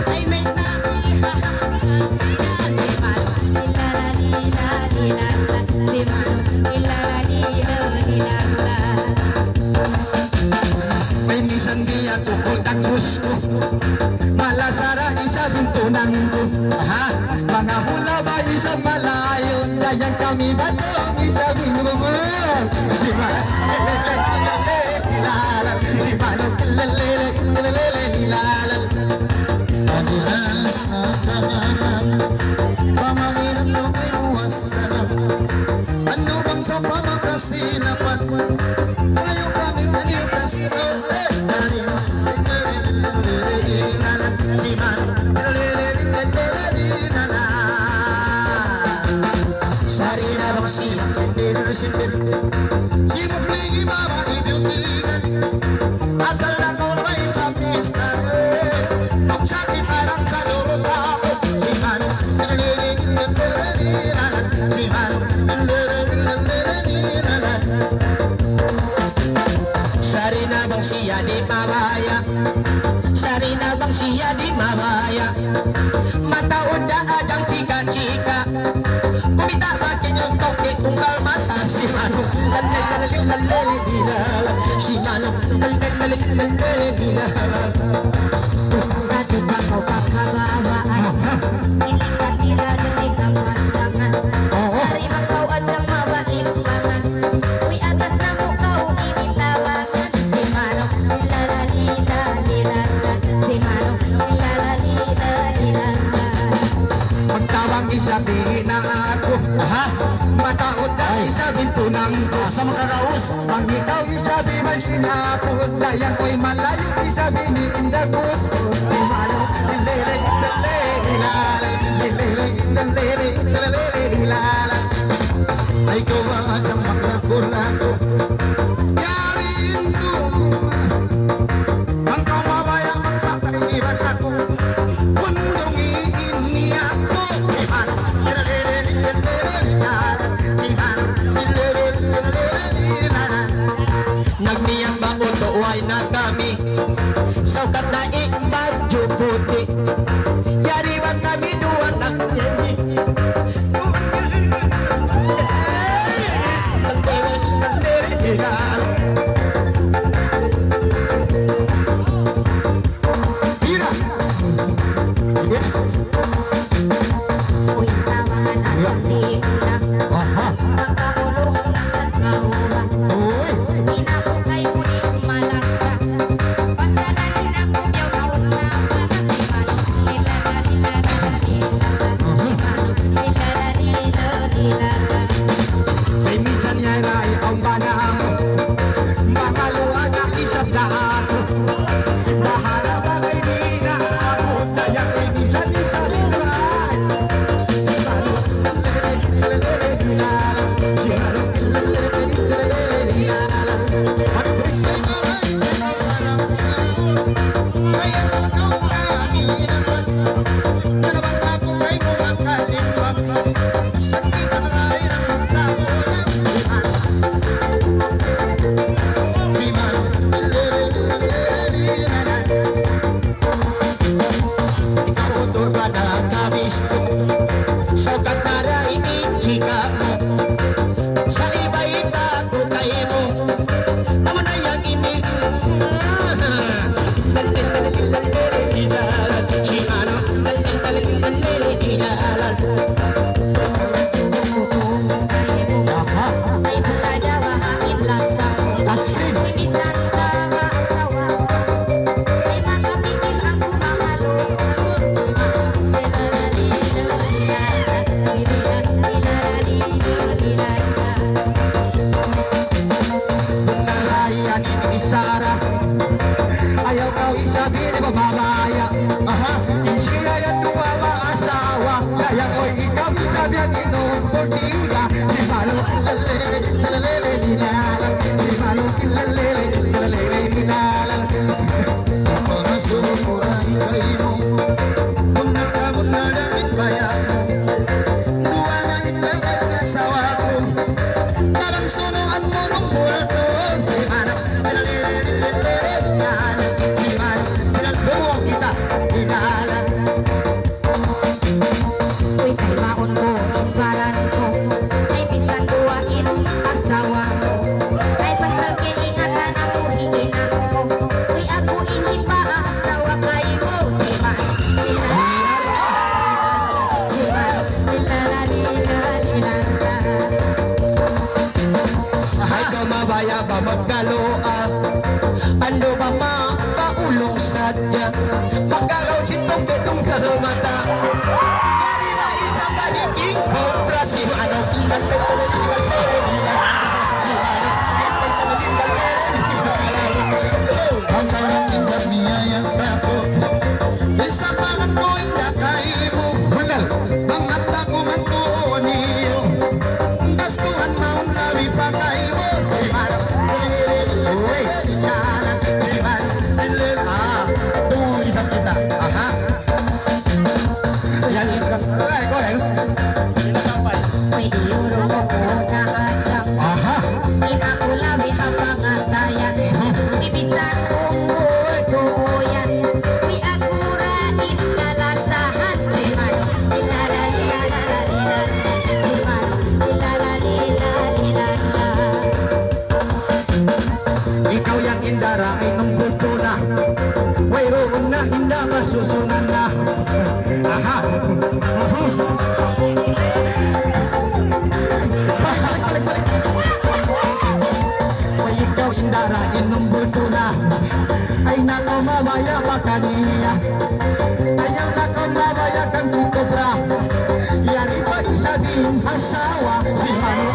Ay may nakihahanggang si Mano, ilalalila, si Mano, ilalalila. may minsan biya tukol at gusto malasara isa bintunan ko mga hula ba isa malayo dayang kami batong isa binumon si Manong hilalal panilas na tanganan pamahiram na may muwasalam ano bang sa pamakasilapan ngayon kami manipasilaw si Manong sari na bang siyang sindil na sindil si Mugli Mama ibiutigan asal na ko may sa pista nung sa kitarang sa lurot ako si Manong si Manong sari na bang siya di mabaya sari na bang siya di mabaya mataon na ajang chika-chika kumita makin yung toke tunggal mata si Manong si Manong Dati pa ko kakabawaan, ilikat nila dati kapasangan. Sari makaw at ang mawalimbangan. Uy atas na mo kau initawagan. Si Manong ilalalila, si Manong ilalalila. magtawang isabihin na ako mataot na isabihin tunang ko sa makaraos ang ikaw isabi man sinako dayang ko'y malayo isabi ni Indagos si Manong hilalal ay ko ba atang maklako-lako yarin ko ang kamabayang magpapaibat ako kundong iiniyak ko si Manong si Manong nagmiyang ba o tuway na kami saukat na ikbadyo puti yari ba kami duwan na kuyenyi Uy tawangan ang tiulang. Makaulong na sa kaulan. Di na ko kay muling malasa. Pasalanin ako yaw nauna na si Manong ilalalila. Si Manong ilalalila. ay minsan niya ay ang banang makaluan na isang lahat bahala ba kay di na ako daya ay minsan isa rin naman si Manong si Manong kaya sa kau marami naman naman ako kay mga kalimwag sakit ang lahi ng tao si Manong ikaw ito ba nakabisto sukat na rin chika mo sa iba-iba ko kayo mo tama na yung imig si Manong biang inom portilla, si Malo kilalele linala, si Malo kilalele linala. Mga sumuray kayo, muna ka muna damit bayan, duwa na itagay na sawa ko, parang sunuan mo ng murato, si Malo kilalele linala, si Malo kinalbuwag kita linala. Uy, kay maon ko, imbaran ko. Ay, bisan duwain ang asawa ko. Ay, pasal kiningatan ako, hiinang ko. Uy, ako hindi pa asawa kay mo. Si Man, Ay kamabaya ba magkaloan? Ano ba makaulong sadya? Magkaraw sitong ketong karamata. Yari na isa pahiging kobra. Si ano ilan ka si ano ang tanong ingat niyayang ako. Isa pangan ko inakay mo. Bunal, bangat ako matuon niyo. Gastuhan maun lawi pakay mo. Si Mano, uy, inana. Si Mano, tulisan kita. Aha. Yan, ay, go ahead. pwede yuro mo ko na adyang. Aha. Inakulawi habang atayan. Ibisan unggol tuyan. Uy, akura inalasahan. Si Man, ilalalilalalalala. Si Man, ilalalilalalalala. Ikaw yang indara ay nung gusto na. Wayroon na inda masusunan na. Aha. Ay ikaw indara inong gusto na. Ay nako mamaya makaniya. Ayaw nako mamaya kang kikobra. Yan ipag isa din asawa. Si Mano,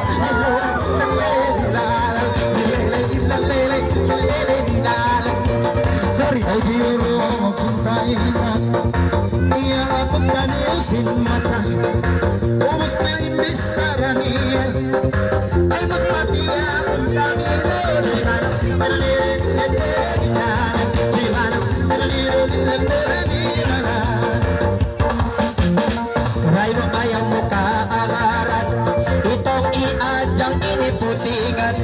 sorry, ay biro magsuntay na. Iya ako kaniusin mata. Ubus na imbis sa raniya. Ay magpatiya ang kamino. Si Mano, si Mano, Rayno ayaw mo kaangaran. Itong iadyang iniputingan.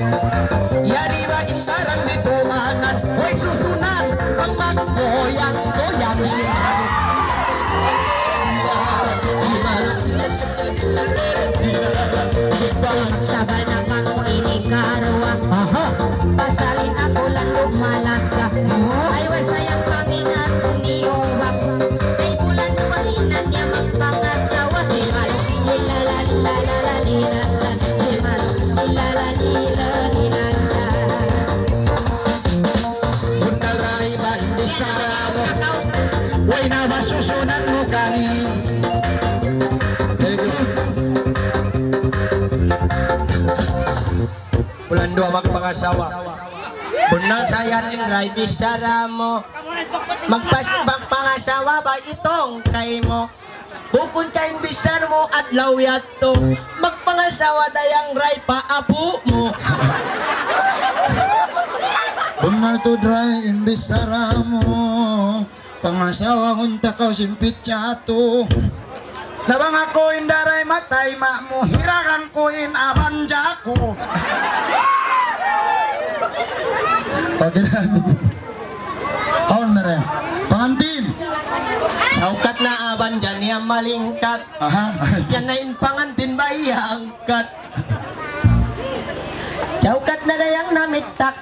Yari ba intarang lituanan? Hoy susunan ang magboyang-boyang si Mano. Sabay na kang inikarwa. Aha. Pasalin ako lang lumalasa. Ay, way sayang pangingat niyobak. Ay, bulan duwahinan niya magpangasawa. Si Man, ilalalilalalalilala. Si Man, ilalalilalalalala. Bunalay ba hindi sa mo? Way na masusunan mo kanin. Bulan dua magpangasawa. Bunal sayan in ray bisara mo. Magpangasawa ba itong kay mo? Bukod kayong bisar mo at lawyat to. Magpangasawa dayang ray paapo mo. Bunal to dry imbis sara mo. Pangasawa hunta ka simpit chato. Nabang ako indaray matay ma mo. Hirakan ko in abanja ko. Okay na. Haon na rin. Pangantin. Saukat na aban dyan niya malingkat. Aha. Yan na in pangantin ba iangkat. Saukat na dayang na miktak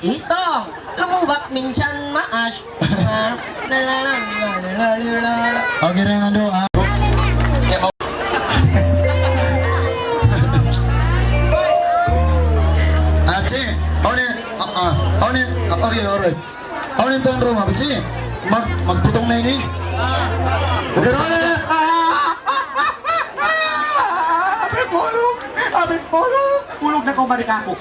itong lumubak minsan maas. Okay na nga do. Ache, okay, alright. Awin tuan rumah, Ache. Magputong na ini. Okay, Abit bolong, ulog na ko marika ko.